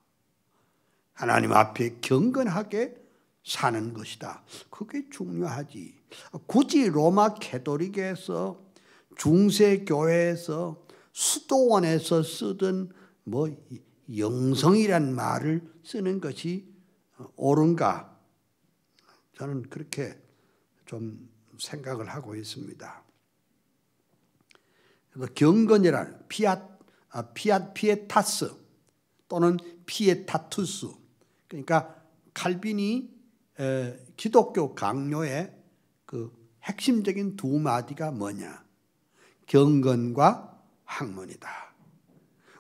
하나님 앞에 경건하게 사는 것이다. 그게 중요하지. 굳이 로마 캐토릭에서 중세교회에서 수도원에서 쓰던 뭐 영성이란 말을 쓰는 것이 옳은가? 저는 그렇게 좀 생각을 하고 있습니다. 경건이란 피에타스 또는 피에타투스, 그러니까 칼빈이 기독교 강요의 그 핵심적인 두 마디가 뭐냐? 경건과 학문이다.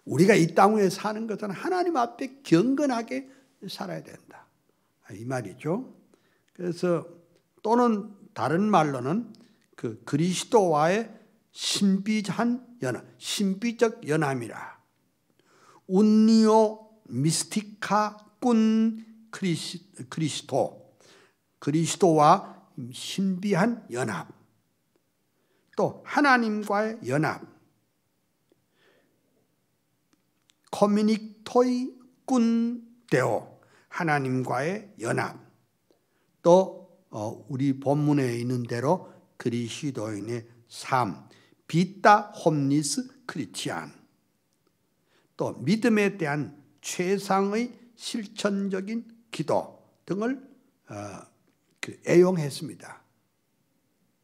우리가 이 땅 위에 사는 것은 하나님 앞에 경건하게 살아야 된다, 이 말이죠. 그래서 또는 다른 말로는 그 그리스도와의 신비적 연함이라. 운니오 미스티카 꾼 그리스도와 신비한 연합, 또 하나님과의 연합, 커뮤니토이 꾼 데오, 하나님과의 연합, 또 우리 본문에 있는 대로 그리스도인의 삶, 비타 홈리스 크리스찬, 또 믿음에 대한 최상의 실천적인 기도 등을 애용했습니다.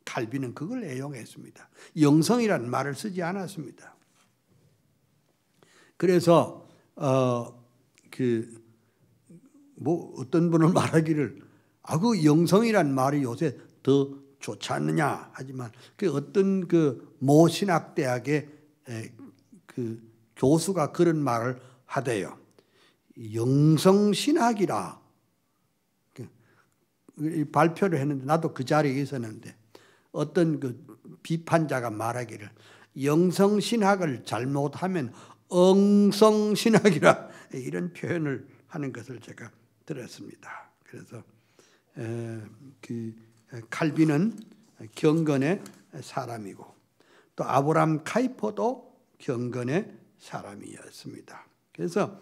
칼빈은 그걸 애용했습니다. 영성이라는 말을 쓰지 않았습니다. 그래서 어떤 분은 말하기를 그 영성이란 말이 요새 더 좋지 않느냐 하지만 그 어떤 그 모신학대학의 그 교수가 그런 말을 하대요. 영성신학이라 발표를 했는데 나도 그 자리에 있었는데 어떤 그 비판자가 말하기를 영성신학을 잘못하면 엉성신학이라 이런 표현을 하는 것을 제가 들었습니다. 그래서 칼빈은 경건의 사람이고 또 아브라함 카이퍼도 경건의 사람이었습니다. 그래서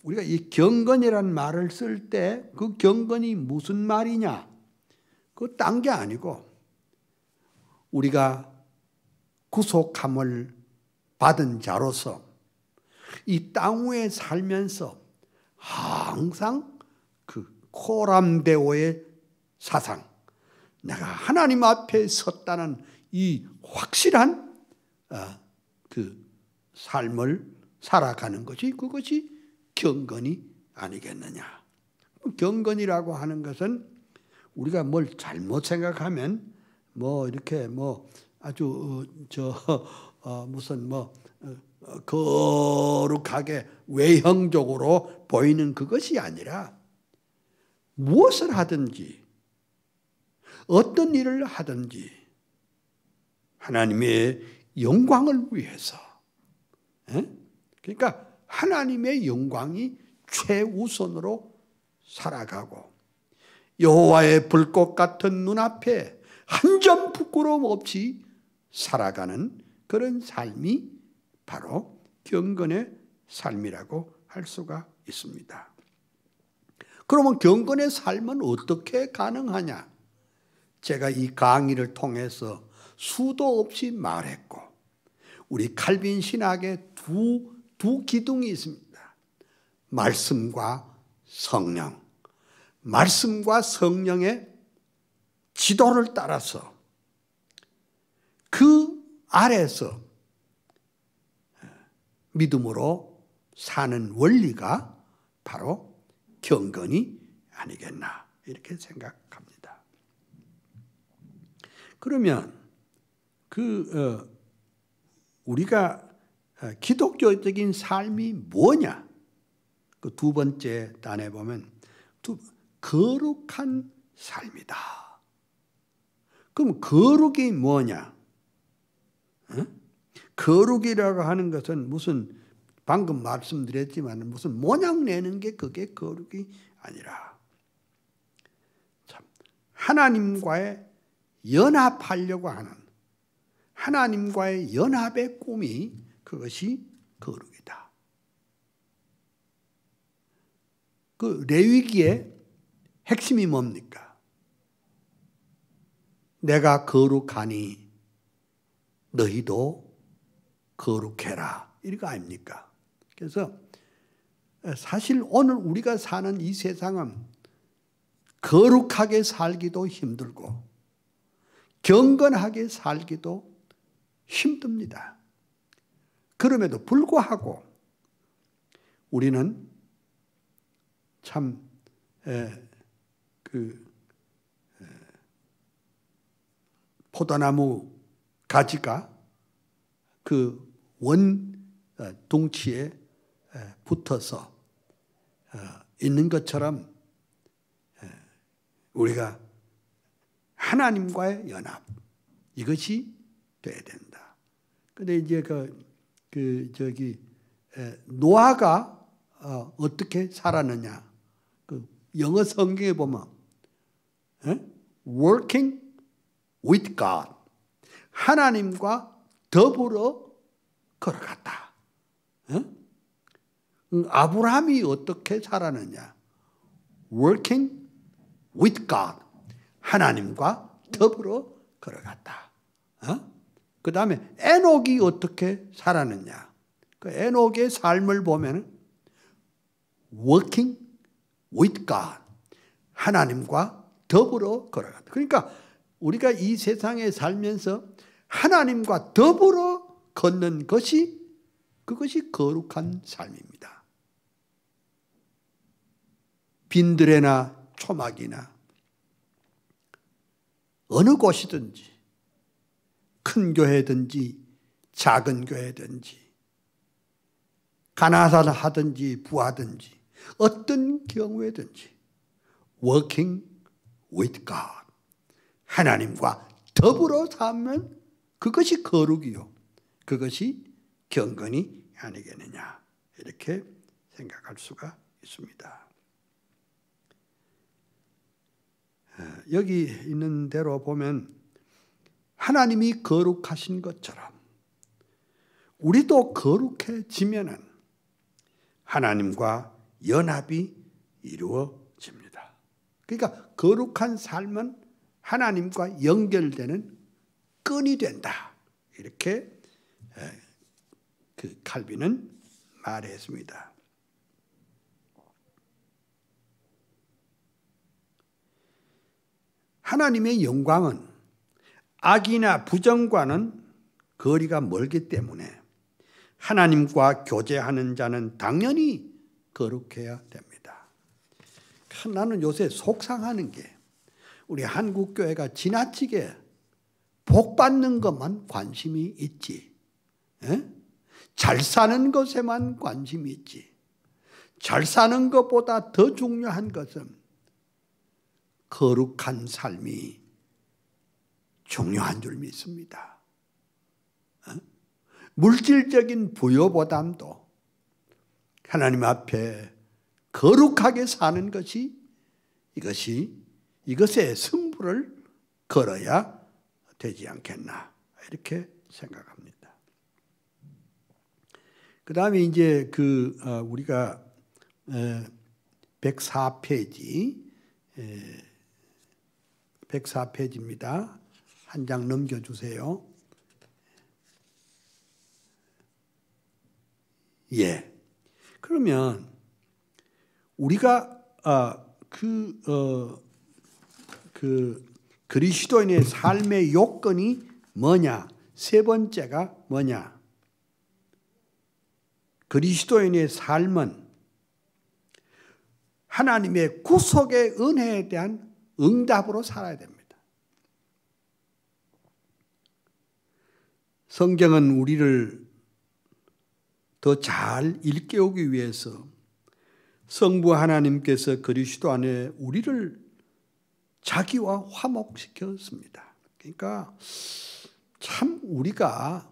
우리가 이 경건이라는 말을 쓸 때 그 경건이 무슨 말이냐? 그거 딴 게 아니고 우리가 구속함을 받은 자로서 이 땅 위에 살면서 항상 그 코람데오의 사상, 내가 하나님 앞에 섰다는 이 확실한 그 삶을 살아가는 것이 그것이 경건이 아니겠느냐. 경건이라고 하는 것은 우리가 뭘 잘못 생각하면 뭐 이렇게 뭐 아주 무슨 뭐 거룩하게 외형적으로 보이는 그것이 아니라 무엇을 하든지 어떤 일을 하든지 하나님의 영광을 위해서, 그러니까 하나님의 영광이 최우선으로 살아가고 여호와의 불꽃 같은 눈앞에 한 점 부끄러움 없이 살아가는 그런 삶이 바로 경건의 삶이라고 할 수가 있습니다. 그러면 경건의 삶은 어떻게 가능하냐? 제가 이 강의를 통해서 수도 없이 말했고 우리 칼빈 신학에 두 기둥이 있습니다. 말씀과 성령. 말씀과 성령의 지도를 따라서 그 아래서 믿음으로 사는 원리가 바로 경건이 아니겠나 이렇게 생각합니다. 그러면 우리가 기독교적인 삶이 뭐냐? 그 두 번째 단에 보면 거룩한 삶이다. 그럼 거룩이 뭐냐? 거룩이라고 하는 것은 무슨 방금 말씀드렸지만 무슨 모양 내는 게 그게 거룩이 아니라 참 하나님과의 연합하려고 하는 하나님과의 연합의 꿈이 그것이 거룩이다. 그 레위기의 핵심이 뭡니까? 내가 거룩하니 너희도 거룩해라. 이거 아닙니까? 그래서 사실 오늘 우리가 사는 이 세상은 거룩하게 살기도 힘들고 경건하게 살기도 힘듭니다. 그럼에도 불구하고 우리는 참 포도나무 가지가 그 원둥치에 붙어서 있는 것처럼 우리가 하나님과의 연합 이것이 돼야 된다. 근데 이제 노아가 어떻게 살았느냐? 그 영어 성경에 보면 working with God 하나님과 더불어 걸어갔다. 아브라함이 어떻게 살았느냐? working with God 하나님과 더불어 걸어갔다. 그 다음에 에녹이 어떻게 살았느냐? 그 에녹의 삶을 보면 working with God 하나님과 더불어 걸어갔다. 그러니까 우리가 이 세상에 살면서 하나님과 더불어 걷는 것이 그것이 거룩한 삶입니다. 빈들에나 초막이나 어느 곳이든지 큰 교회든지 작은 교회든지 가난하든지 부하든지 어떤 경우에든지 working with God 하나님과 더불어 살면 그것이 거룩이요. 그것이 경건이 아니겠느냐 이렇게 생각할 수가 있습니다. 여기 있는 대로 보면 하나님이 거룩하신 것처럼 우리도 거룩해지면은 하나님과 연합이 이루어집니다. 그러니까 거룩한 삶은 하나님과 연결되는 끈이 된다. 이렇게 그 칼빈은 말했습니다. 하나님의 영광은 악이나 부정과는 거리가 멀기 때문에 하나님과 교제하는 자는 당연히 거룩해야 됩니다. 나는 요새 속상하는 게 우리 한국교회가 지나치게 복 받는 것만 관심이 있지. 잘 사는 것에만 관심이 있지. 잘 사는 것보다 더 중요한 것은 거룩한 삶이 중요한 줄 믿습니다. 물질적인 부여보담도 하나님 앞에 거룩하게 사는 것이 이것의 승부를 걸어야 되지 않겠나 이렇게 생각합니다. 그 다음에 이제 우리가 104페이지입니다. 한 장 넘겨주세요. 예. 그러면 우리가 그리스도인의 삶의 요건이 뭐냐? 세 번째가 뭐냐? 그리스도인의 삶은 하나님의 구속의 은혜에 대한 응답으로 살아야 됩니다. 성경은 우리를 더 잘 일깨우기 위해서 성부 하나님께서 그리스도 안에 우리를 자기와 화목시켰습니다. 그러니까 참 우리가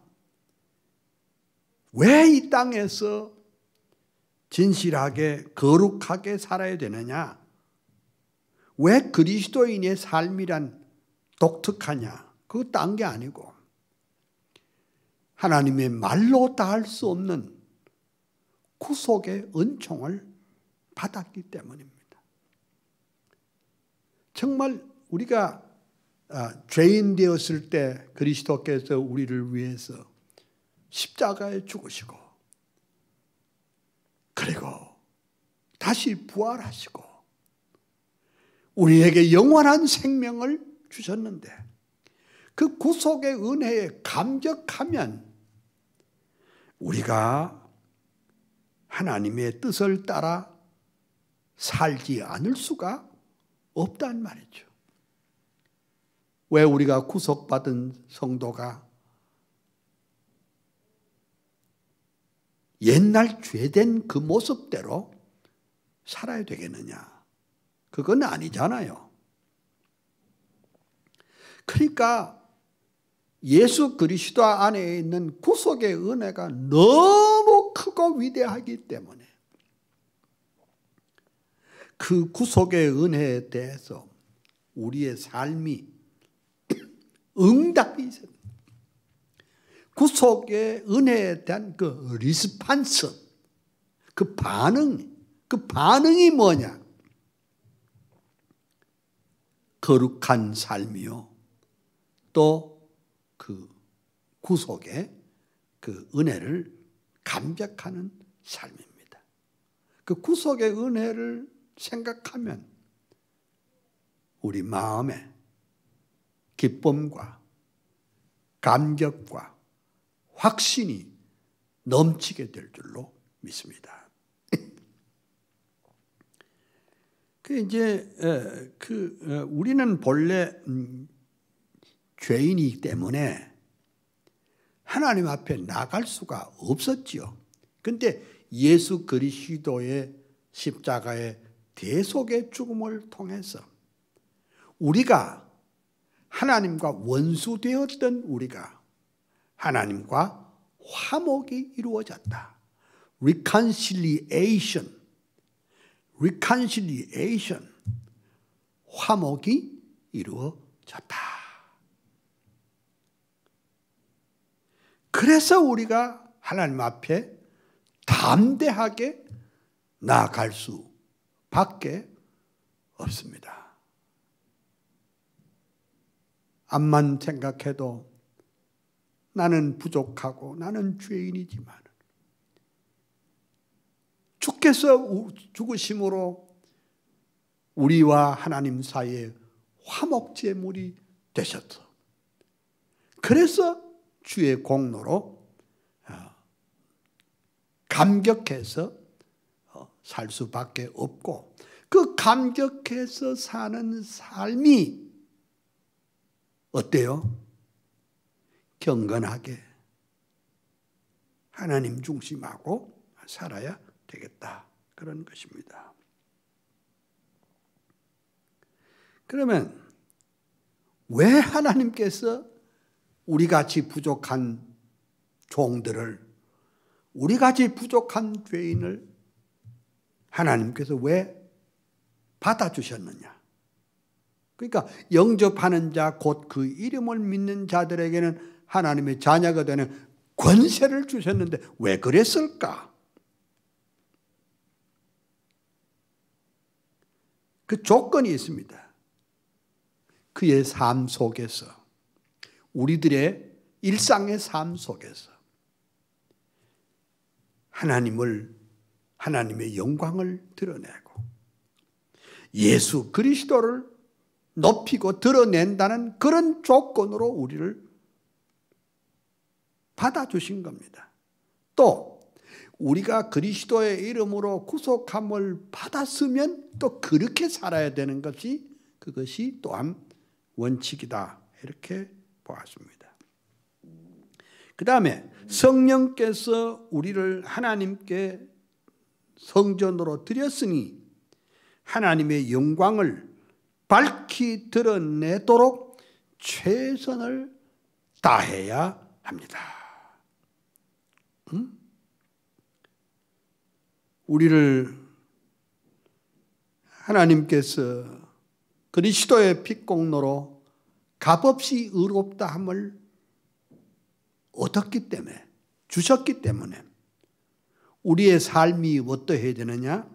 왜 이 땅에서 진실하게 거룩하게 살아야 되느냐? 왜 그리스도인의 삶이란 독특하냐? 그거 딴 게 아니고 하나님의 말로 다 할 수 없는 구속의 은총을 받았기 때문입니다. 정말 우리가 죄인 되었을 때 그리스도께서 우리를 위해서 십자가에 죽으시고 그리고 다시 부활하시고 우리에게 영원한 생명을 주셨는데 그 구속의 은혜에 감격하면 우리가 하나님의 뜻을 따라 살지 않을 수가 없단 말이죠. 왜 우리가 구속받은 성도가 옛날 죄된 그 모습대로 살아야 되겠느냐? 그건 아니잖아요. 그러니까 예수 그리스도 안에 있는 구속의 은혜가 너무 크고 위대하기 때문에 그 구속의 은혜에 대해서 우리의 삶이 응답이 있어요. 구속의 은혜에 대한 그 리스판스, 그 반응이 뭐냐? 거룩한 삶이요. 또 그 구속의 그 은혜를 감격하는 삶입니다. 그 구속의 은혜를 생각하면 우리 마음에 기쁨과 감격과 확신이 넘치게 될 줄로 믿습니다. 우리는 본래 죄인이기 때문에 하나님 앞에 나갈 수가 없었지요. 그런데 예수 그리스도의 십자가의 대속의 죽음을 통해서 우리가 하나님과 원수되었던 우리가 하나님과 화목이 이루어졌다. reconciliation. 화목이 이루어졌다. 그래서 우리가 하나님 앞에 담대하게 나아갈 수밖에 없습니다. 암만 생각해도 나는 부족하고 나는 죄인이지만 주께서 죽으심으로 우리와 하나님 사이에 화목제물이 되셨어. 그래서 주의 공로로 감격해서 살 수밖에 없고 그 감격해서 사는 삶이 어때요? 경건하게 하나님 중심하고 살아야 되겠다. 그런 것입니다. 그러면 왜 하나님께서 우리같이 부족한 종들을, 우리같이 부족한 죄인을 하나님께서 왜 받아주셨느냐? 그러니까 영접하는 자, 곧 그 이름을 믿는 자들에게는 하나님의 자녀가 되는 권세를 주셨는데 왜 그랬을까? 그 조건이 있습니다. 그의 삶 속에서, 우리들의 일상의 삶 속에서 하나님의 영광을 드러내고 예수 그리스도를 높이고 드러낸다는 그런 조건으로 우리를 받아주신 겁니다. 또 우리가 그리스도의 이름으로 구속함을 받았으면 또 그렇게 살아야 되는 것이 그것이 또한 원칙이다. 이렇게 보았습니다. 그 다음에 성령께서 우리를 하나님께 성전으로 드렸으니 하나님의 영광을 밝히 드러내도록 최선을 다해야 합니다. 우리를 하나님께서 그리스도의 핏공로로 값없이 의롭다 함을 얻었기 때문에, 주셨기 때문에 우리의 삶이 어떠해야 되느냐?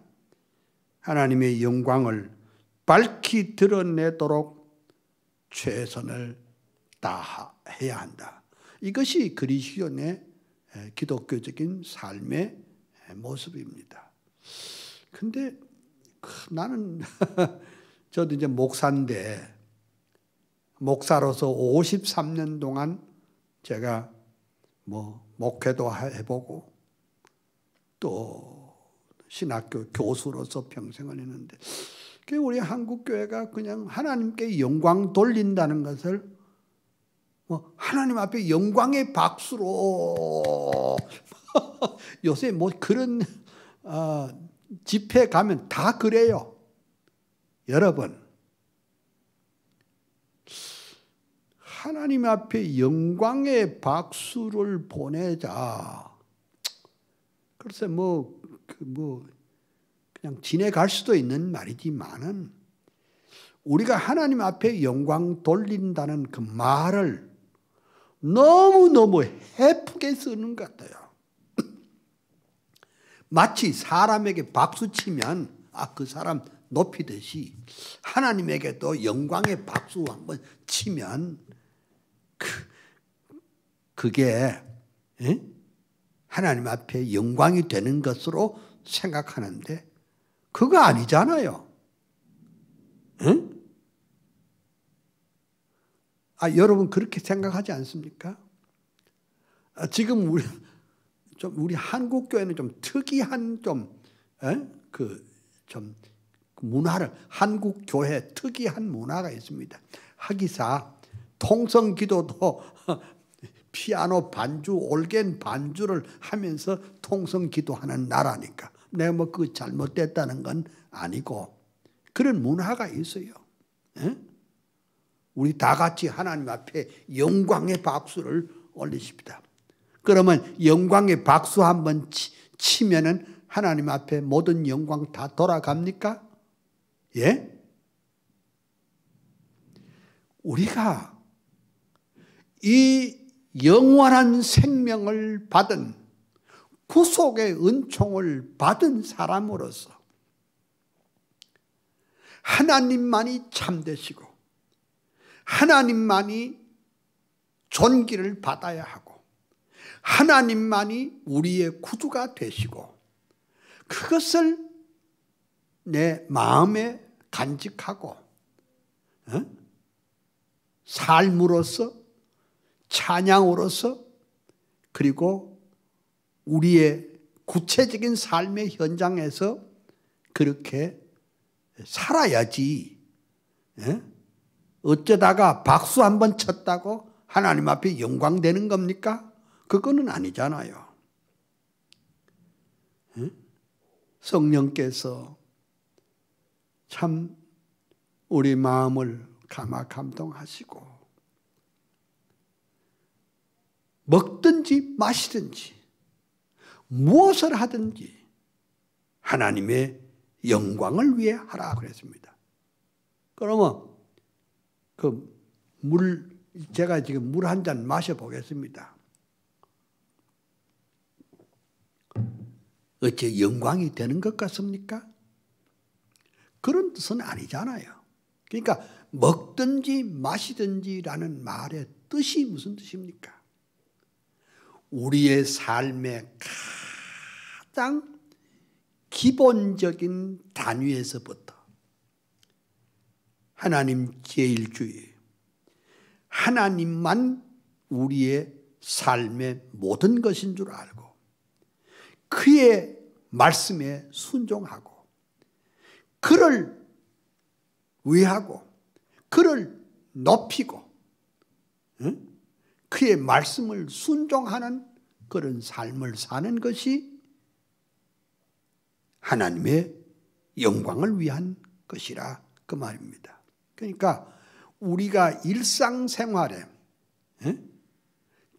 하나님의 영광을 밝히 드러내도록 최선을 다해야 한다. 이것이 그리스도인의 기독교적인 삶의 모습입니다. 근데 나는 저도 이제 목사인데, 목사로서 53년 동안 제가 목회도 해보고 또 신학교 교수로서 평생을 했는데, 우리 한국 교회가 그냥 하나님께 영광 돌린다는 것을 하나님 앞에 영광의 박수로 요새 그런 집회 가면 다 그래요. 여러분, 하나님 앞에 영광의 박수를 보내자. 글쎄 그냥 지내갈 수도 있는 말이지만은, 우리가 하나님 앞에 영광 돌린다는 그 말을 너무너무 해프게 쓰는 것 같아요. 마치 사람에게 박수 치면 그 사람 높이듯이 하나님에게도 영광의 박수 한번 치면 그게 하나님 앞에 영광이 되는 것으로 생각하는데 그거 아니잖아요. 여러분 그렇게 생각하지 않습니까? 지금 우리 한국 교회는 좀 특이한 문화를, 한국 교회 특이한 문화가 있습니다. 하기사 통성 기도도 피아노 반주, 올겐 반주를 하면서 통성 기도하는 나라니까 내가 그 잘못됐다는 건 아니고 그런 문화가 있어요. 우리 다 같이 하나님 앞에 영광의 박수를 올리십니다. 그러면 영광의 박수 한번 치면은 하나님 앞에 모든 영광 다 돌아갑니까? 예? 우리가 이 영원한 생명을 받은 구속의 은총을 받은 사람으로서 하나님만이 참되시고 하나님만이 존귀를 받아야 하고 하나님만이 우리의 구주가 되시고 그것을 내 마음에 간직하고 삶으로서 찬양으로서 그리고 우리의 구체적인 삶의 현장에서 그렇게 살아야지. 어쩌다가 박수 한번 쳤다고 하나님 앞에 영광 되는 겁니까? 그거는 아니잖아요. 성령께서 참 우리 마음을 감동하시고 먹든지 마시든지 무엇을 하든지 하나님의 영광을 위해 하라 그랬습니다. 그러면 제가 지금 물 한 잔 마셔보겠습니다. 어째 영광이 되는 것 같습니까? 그런 뜻은 아니잖아요. 그러니까 먹든지 마시든지라는 말의 뜻이 무슨 뜻입니까? 우리의 삶의 가장 기본적인 단위에서부터 하나님 제일주의, 하나님만 우리의 삶의 모든 것인 줄 알고 그의 말씀에 순종하고 그를 위하고 그를 높이고 그의 말씀을 순종하는 그런 삶을 사는 것이 하나님의 영광을 위한 것이라 그 말입니다. 그러니까 우리가 일상생활에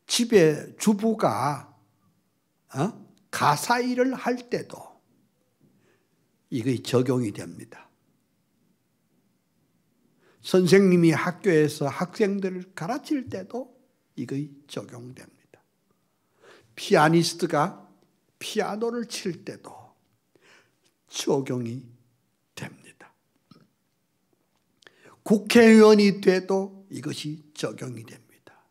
집에 주부가 가사 일을 할 때도 이게 적용이 됩니다. 선생님이 학교에서 학생들을 가르칠 때도 이게 적용됩니다. 피아니스트가 피아노를 칠 때도 적용이 됩니다. 국회의원이 돼도 이것이 적용이 됩니다.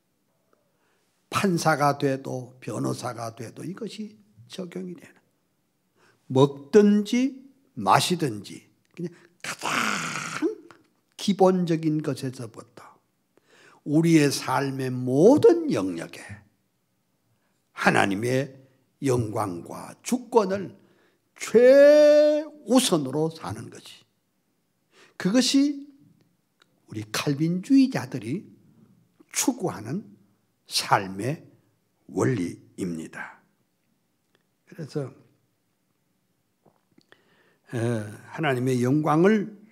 판사가 돼도 변호사가 돼도 이것이 적용이 되는. 먹든지 마시든지 그냥 가장 기본적인 것에서부터 우리의 삶의 모든 영역에 하나님의 영광과 주권을 최우선으로 사는 것이, 그것이 우리 칼빈주의자들이 추구하는 삶의 원리입니다. 그래서 하나님의 영광을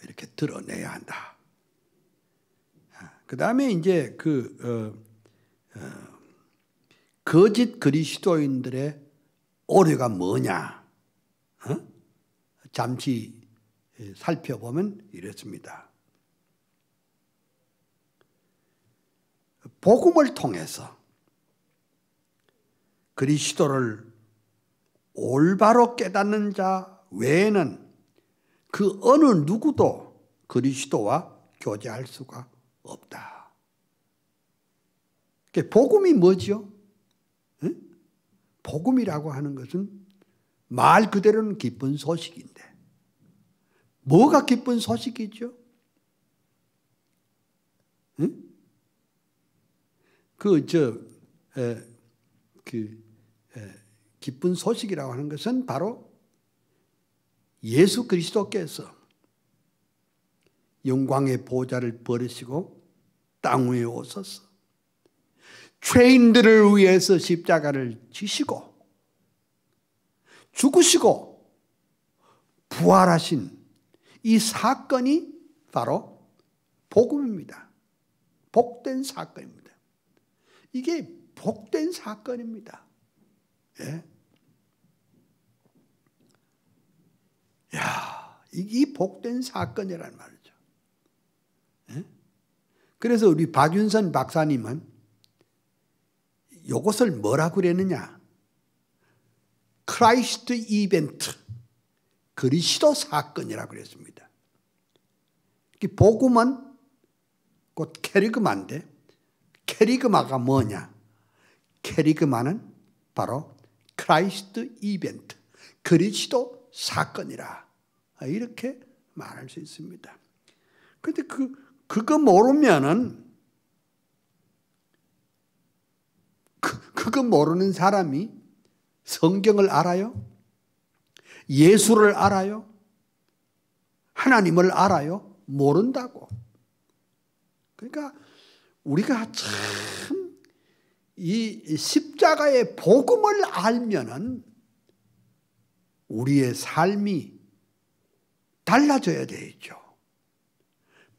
이렇게 드러내야 한다. 그 다음에 이제 거짓 그리스도인들의 오류가 뭐냐? 잠시 살펴보면 이렇습니다. 복음을 통해서 그리스도를 올바로 깨닫는 자 외에는 그 어느 누구도 그리스도와 교제할 수가 없다. 복음이 뭐죠? 복음이라고 하는 것은 말 그대로는 기쁜 소식인데, 뭐가 기쁜 소식이죠? 기쁜 소식이라고 하는 것은 바로 예수 그리스도께서 영광의 보좌를 버리시고 땅 위에 오셔서 죄인들을 위해서 십자가를 지시고 죽으시고 부활하신 이 사건이 바로 복음입니다. 복된 사건입니다. 이게 복된 사건입니다. 예. 야, 이게 복된 사건이란 말이죠. 예? 그래서 우리 박윤선 박사님은 이것을 뭐라고 그랬느냐? 크라이스트 이벤트, 그리스도 사건이라고 그랬습니다. 복음은 곧 캐리그마인데, 캐리그마가 뭐냐? 캐리그마는 바로 크라이스트 이벤트, 그리스도 사건이라, 이렇게 말할 수 있습니다. 그런데 그거 모르면은, 그거 모르는 사람이 성경을 알아요? 예수를 알아요? 하나님을 알아요? 모른다고. 그러니까 우리가 참 이 십자가의 복음을 알면은 우리의 삶이 달라져야 되겠죠.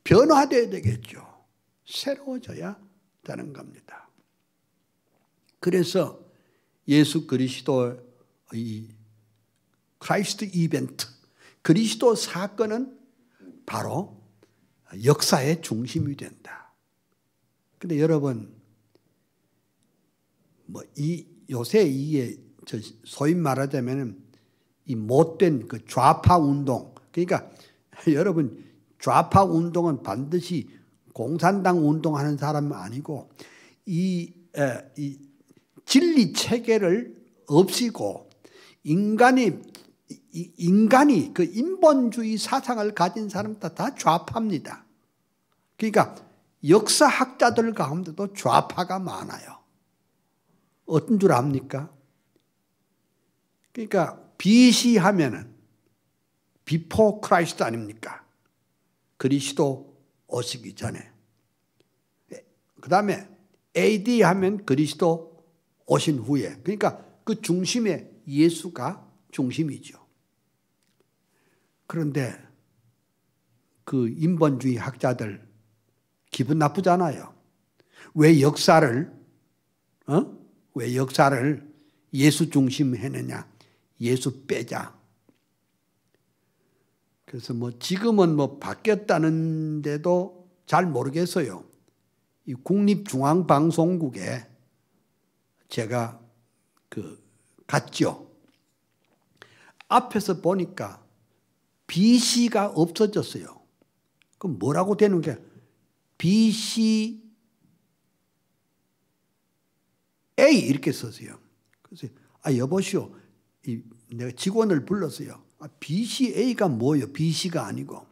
변화되어야 되겠죠. 새로워져야 되는 겁니다. 그래서 예수 그리스도의 크라이스트 이벤트, 그리스도 사건은 바로 역사의 중심이 된다. 근데 여러분, 요새 이게 소위 말하자면 이 못된 그 좌파 운동, 그러니까 여러분, 좌파 운동은 반드시 공산당 운동하는 사람은 아니고 이 진리 체계를 없이고 인간이 그 인본주의 사상을 가진 사람들 다 좌파입니다. 그러니까 역사학자들 가운데도 좌파가 많아요. 어떤 줄 압니까? 그러니까 BC 하면은 비포 크라이스트 아닙니까? 그리스도 오시기 전에. 그 다음에 AD 하면 그리스도 오신 후에. 그러니까 그 중심에 예수가 중심이죠. 그런데 그 인본주의 학자들, 기분 나쁘잖아요. 왜 역사를 예수 중심 했느냐? 예수 빼자. 그래서 지금은 바뀌었다는데도 잘 모르겠어요. 이 국립중앙방송국에 제가 갔죠. 앞에서 보니까 BC가 없어졌어요. 그럼 뭐라고 되는 게 BCA 이렇게 썼어요. 그래서 여보시오, 내가 직원을 불렀어요. BCA가 뭐예요? BC가 아니고.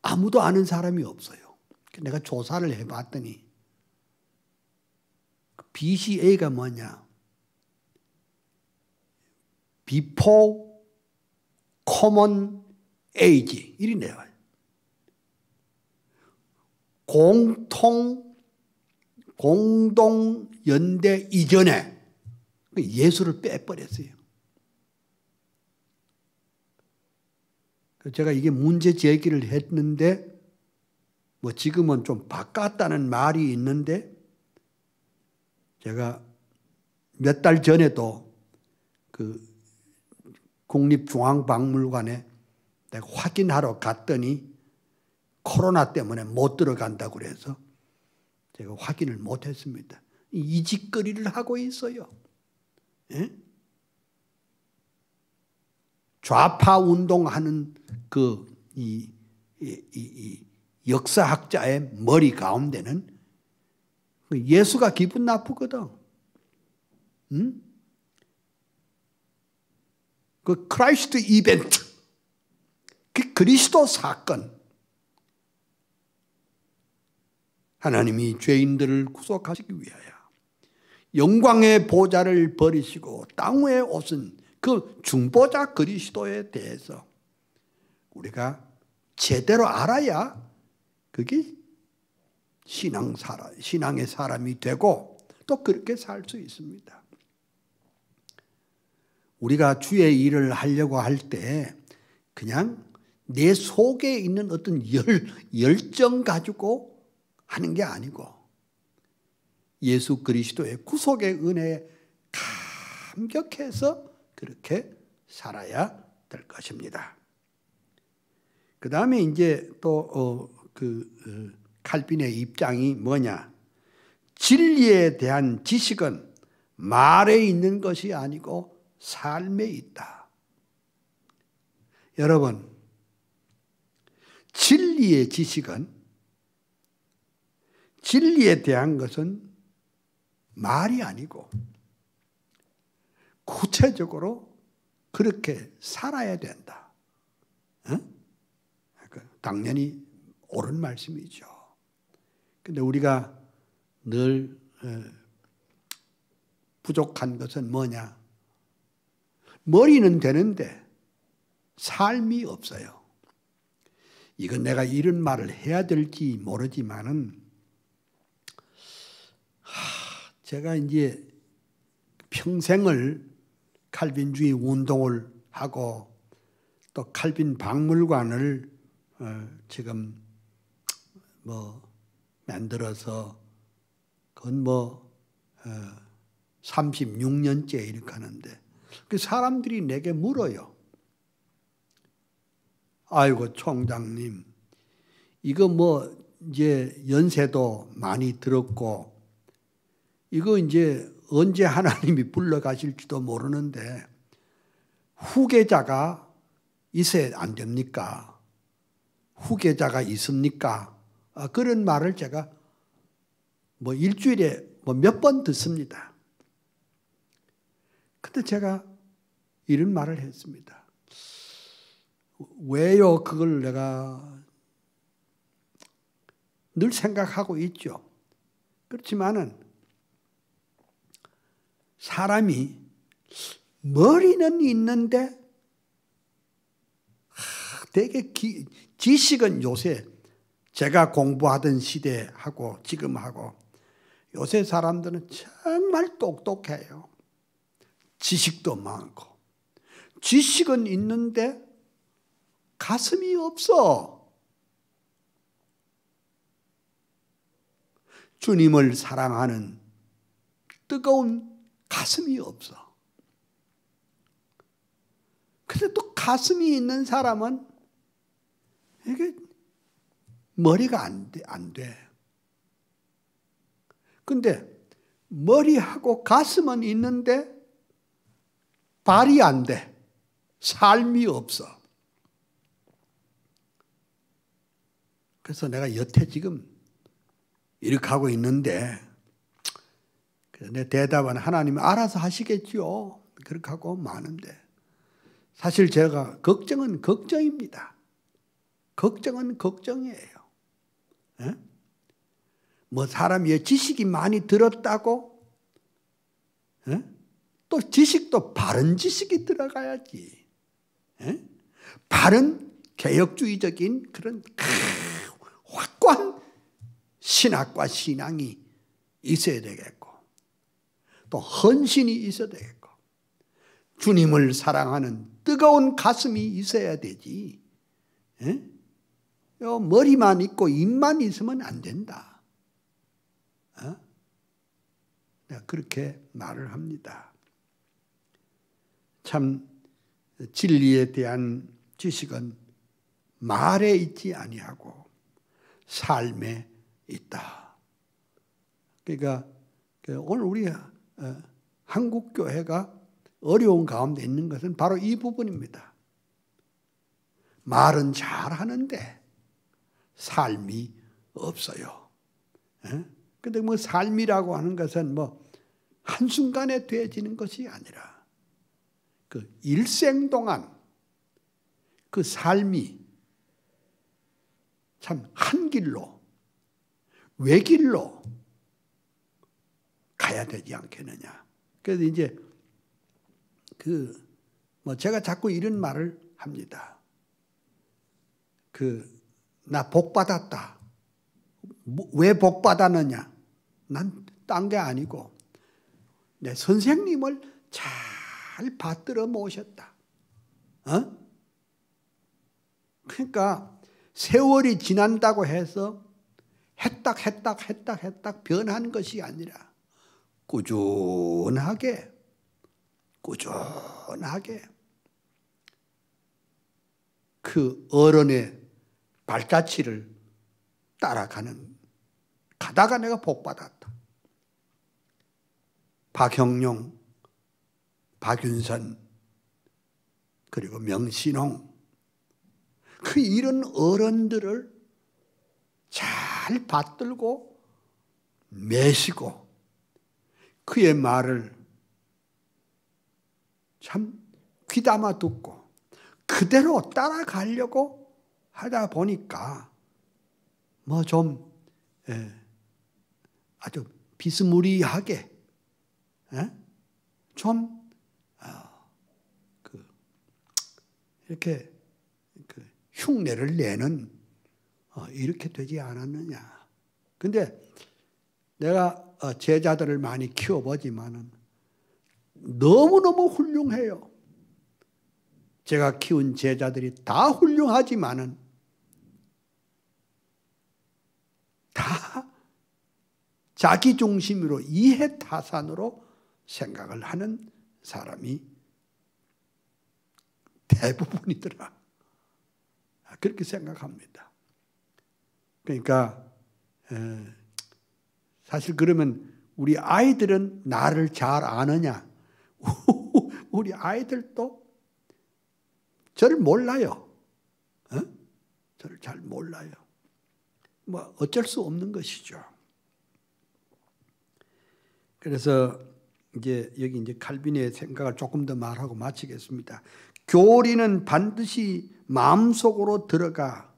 아무도 아는 사람이 없어요. 내가 조사를 해봤더니 BCA가 뭐냐? Before Common Age 이러네요. 공동 연대 이전에 예수를 빼버렸어요. 제가 이게 문제 제기를 했는데 지금은 좀 바꿨다는 말이 있는데 제가 몇 달 전에도 국립중앙박물관에 내가 확인하러 갔더니 코로나 때문에 못 들어간다고 그래서 제가 확인을 못했습니다. 이직거리를 하고 있어요. 예? 좌파 운동하는 이 역사학자의 머리 가운데는 예수가 기분 나쁘거든. 응? 그 크라이스트 이벤트, 그 그리스도 사건, 하나님이 죄인들을 구속하시기 위하여 영광의 보좌를 버리시고 땅 위에 오신 그 중보자 그리스도에 대해서 우리가 제대로 알아야 그게 신앙의 사람이 되고 또 그렇게 살 수 있습니다. 우리가 주의 일을 하려고 할 때 그냥 내 속에 있는 어떤 열정 가지고 하는 게 아니고 예수 그리스도의 구속의 은혜에 감격해서 그렇게 살아야 될 것입니다. 그 다음에 이제 또 칼빈의 입장이 뭐냐? 진리에 대한 지식은 말에 있는 것이 아니고 삶에 있다. 여러분, 진리의 지식은, 진리에 대한 것은 말이 아니고 구체적으로 그렇게 살아야 된다. 당연히 옳은 말씀이죠. 그런데 우리가 늘 부족한 것은 뭐냐? 머리는 되는데 삶이 없어요. 이건 내가 이런 말을 해야 될지 모르지만은 제가 이제 평생을 칼빈주의 운동을 하고 또 칼빈 박물관을 지금 만들어서 그건 36년째 이렇게 하는데 그 사람들이 내게 물어요. 아이고 총장님, 이거 이제 연세도 많이 들었고 이거 이제 언제 하나님이 불러가실지도 모르는데 후계자가 있어야 안 됩니까? 후계자가 있습니까? 그런 말을 제가 일주일에 몇 번 듣습니다. 근데 제가 이런 말을 했습니다. 왜요? 그걸 내가 늘 생각하고 있죠. 그렇지만은 사람이 머리는 있는데 되게 지식은 요새 제가 공부하던 시대하고 지금하고 요새 사람들은 정말 똑똑해요. 지식도 많고 지식은 있는데 가슴이 없어. 주님을 사랑하는 뜨거운 가슴이 없어. 근데 또 가슴이 있는 사람은 이게 머리가 안 돼. 근데 머리하고 가슴은 있는데 발이 안 돼. 삶이 없어. 그래서 내가 여태 지금 이렇게 하고 있는데, 내 대답은 하나님이 알아서 하시겠지요. 그렇게 하고 마는데, 사실 제가 걱정은 걱정입니다. 걱정은 걱정이에요. 에? 뭐 사람이 지식이 많이 들었다고, 에? 또 지식도 바른 지식이 들어가야지. 에? 바른 개혁주의적인 그런 확고한 신학과 신앙이 있어야 되겠고, 또 헌신이 있어야 되겠고, 주님을 사랑하는 뜨거운 가슴이 있어야 되지. 에? 머리만 있고 입만 있으면 안 된다. 내가 그렇게 말을 합니다. 참 진리에 대한 지식은 말에 있지 아니하고 삶에 있다. 그러니까 오늘 우리 한국 교회가 어려운 가운데 있는 것은 바로 이 부분입니다. 말은 잘하는데 삶이 없어요. 그런데 뭐 삶이라고 하는 것은 뭐 한순간에 되어지는 것이 아니라 그 일생 동안 그 삶이 참 한 길로 외길로 가야 되지 않겠느냐. 그래서 이제 뭐 제가 자꾸 이런 말을 합니다. 나 복 받았다. 왜 복 받았느냐? 난 딴 게 아니고 내 선생님을 잘 받들어 모셨다. 그러니까 세월이 지난다고 해서 했딱 변한 것이 아니라 꾸준하게 그 어른의 발자취를 가다가 내가 복받았다. 박형룡, 박윤선, 그리고 명신홍, 이런 어른들을 잘 받들고 매시고 그의 말을 참 귀담아 듣고 그대로 따라가려고 하다 보니까 뭐 좀 아주 비스무리하게 좀 이렇게 흉내를 내는 이렇게 되지 않았느냐. 근데 내가 제자들을 많이 키워보지만은 너무너무 훌륭해요. 제가 키운 제자들이 다 훌륭하지만은 다 자기 중심으로 이해타산으로 생각을 하는 사람이 대부분이더라. 그렇게 생각합니다. 그러니까 사실 그러면 우리 아이들은 나를 잘 아느냐? 우리 아이들도 저를 몰라요. 저를 잘 몰라요. 뭐 어쩔 수 없는 것이죠. 그래서 여기 이제 칼빈의 생각을 조금 더 말하고 마치겠습니다. 교리는 반드시 마음속으로 들어가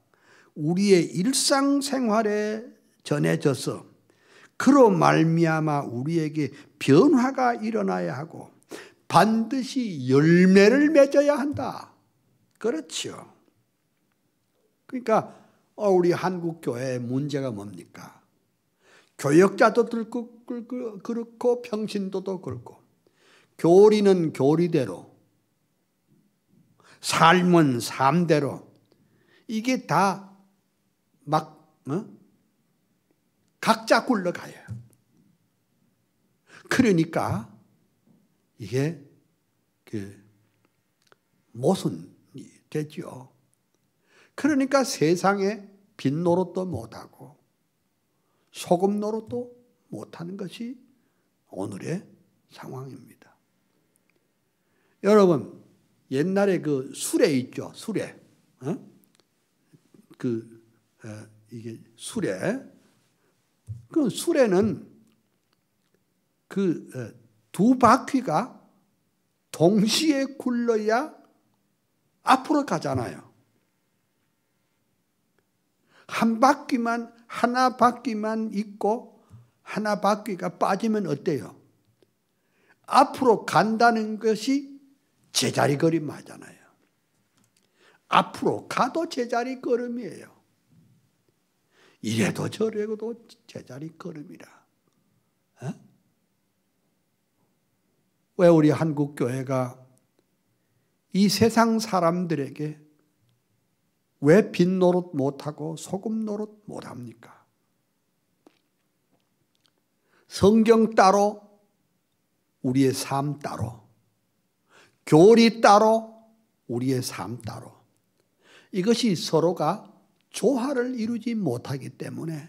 우리의 일상생활에 전해져서 그로 말미암아 우리에게 변화가 일어나야 하고 반드시 열매를 맺어야 한다. 그렇죠. 그러니까 우리 한국 교회의 문제가 뭡니까? 교역자도 그렇고 평신도도 그렇고 교리는 교리대로 삶은 삶대로 이게 다 막 각자 굴러가요. 그러니까 이게 모순이 되죠. 그러니까 세상에 빈 노릇도 못하고 소금 노릇도 못하는 것이 오늘의 상황입니다. 여러분, 옛날에 그 수레 있죠, 수레. 이게 수레. 그 수레는 두 바퀴가 동시에 굴러야 앞으로 가잖아요. 하나 바퀴만 있고 하나 바퀴가 빠지면 어때요? 앞으로 간다는 것이 제자리 걸음 하잖아요. 앞으로 가도 제자리 걸음이에요. 이래도 저래도 제자리 걸음이라. 왜 우리 한국교회가 이 세상 사람들에게 왜 빈 노릇 못하고 소금 노릇 못합니까? 성경 따로, 우리의 삶 따로, 교리 따로, 우리의 삶 따로. 이것이 서로가 조화를 이루지 못하기 때문에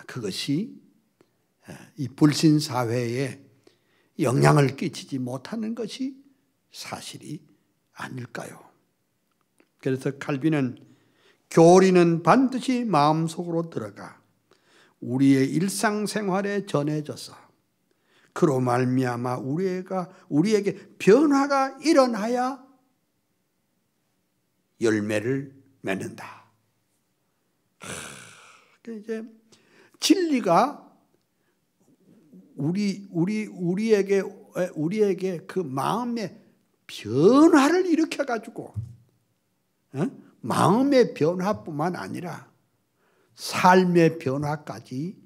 그것이 이 불신사회에 영향을 끼치지 못하는 것이 사실이 아닐까요? 그래서 칼빈은 교리는 반드시 마음속으로 들어가 우리의 일상생활에 전해져서 그로 말미암아 우리에게 변화가 일어나야 열매를 맺는다. 이제 진리가 우리에게 그 마음의 변화를 일으켜 가지고 마음의 변화뿐만 아니라 삶의 변화까지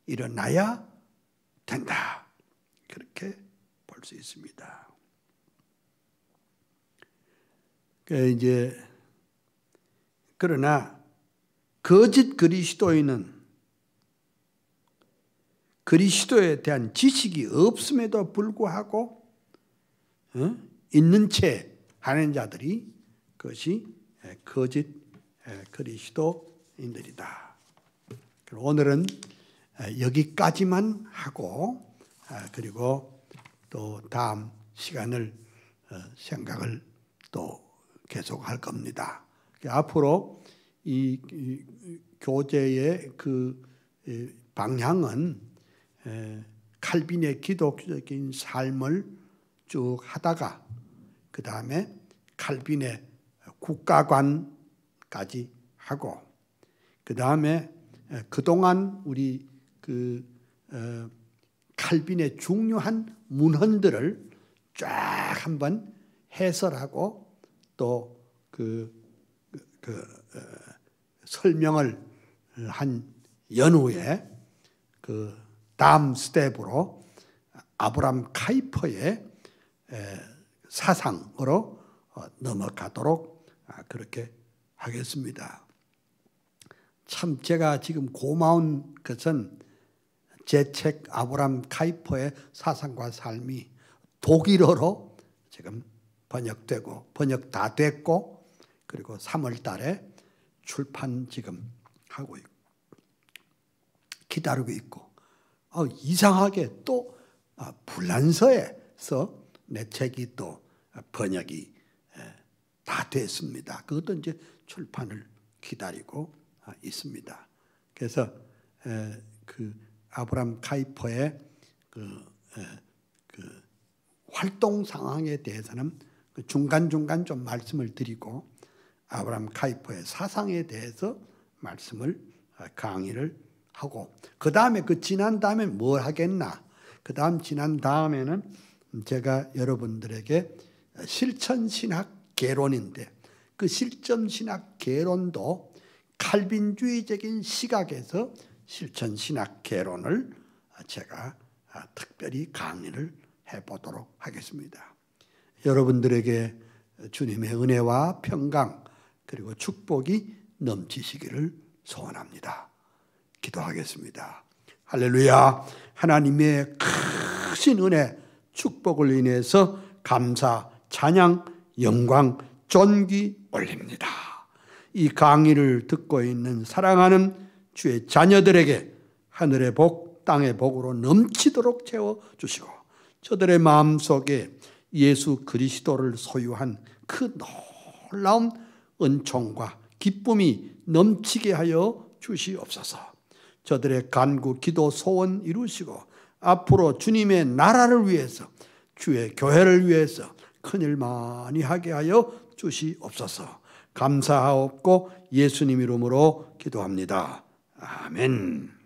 일어나야 된다. 그렇게 볼 수 있습니다. 그러나 거짓 그리스도인은 그리스도에 대한 지식이 없음에도 불구하고 있는 채 하는 자들이 그것이 거짓 그리스도인들이다. 오늘은 여기까지만 하고 그리고 또 다음 시간을 생각을 또 계속할 겁니다. 앞으로 이 교제의 그 방향은 칼빈의 기독교적인 삶을 쭉 하다가 그 다음에 칼빈의 국가관까지 하고 그 다음에 그동안 우리 칼빈의 중요한 문헌들을 쫙 한번 해설하고 또 설명을 한 연후에 그 다음 스텝으로 아브라함 카이퍼의 사상으로 넘어가도록 그렇게 하겠습니다. 참 제가 지금 고마운 것은 제 책 아브라함 카이퍼의 사상과 삶이 독일어로 지금 번역 다 됐고 그리고 3월 달에 출판 지금 하고 있고 기다리고 있고 이상하게 또 불란서에서 내 책이 또 번역이 다 됐습니다. 그것도 이제 출판을 기다리고 있습니다. 그래서 그 아브라함 카이퍼의 그 활동 상황에 대해서는 중간중간 좀 말씀을 드리고 아브라함 카이퍼의 사상에 대해서 말씀을 강의를 하고 그 다음에 지난 다음에 뭘 하겠나? 지난 다음에는 제가 여러분들에게 실천신학 개론인데 그 실천신학 개론도 칼빈주의적인 시각에서 실천신학 개론을 제가 특별히 강의를 해보도록 하겠습니다. 여러분들에게 주님의 은혜와 평강 그리고 축복이 넘치시기를 소원합니다. 기도하겠습니다. 할렐루야. 하나님의 크신 은혜, 축복을 인해서 감사, 찬양, 영광, 존귀 올립니다. 이 강의를 듣고 있는 사랑하는 주의 자녀들에게 하늘의 복, 땅의 복으로 넘치도록 채워주시고, 저들의 마음속에 예수 그리스도를 소유한 그 놀라운 은총과 기쁨이 넘치게 하여 주시옵소서. 저들의 간구, 기도, 소원 이루시고 앞으로 주님의 나라를 위해서, 주의 교회를 위해서 큰일 많이 하게 하여 주시옵소서. 감사하옵고 예수님 이름으로 기도합니다. 아멘.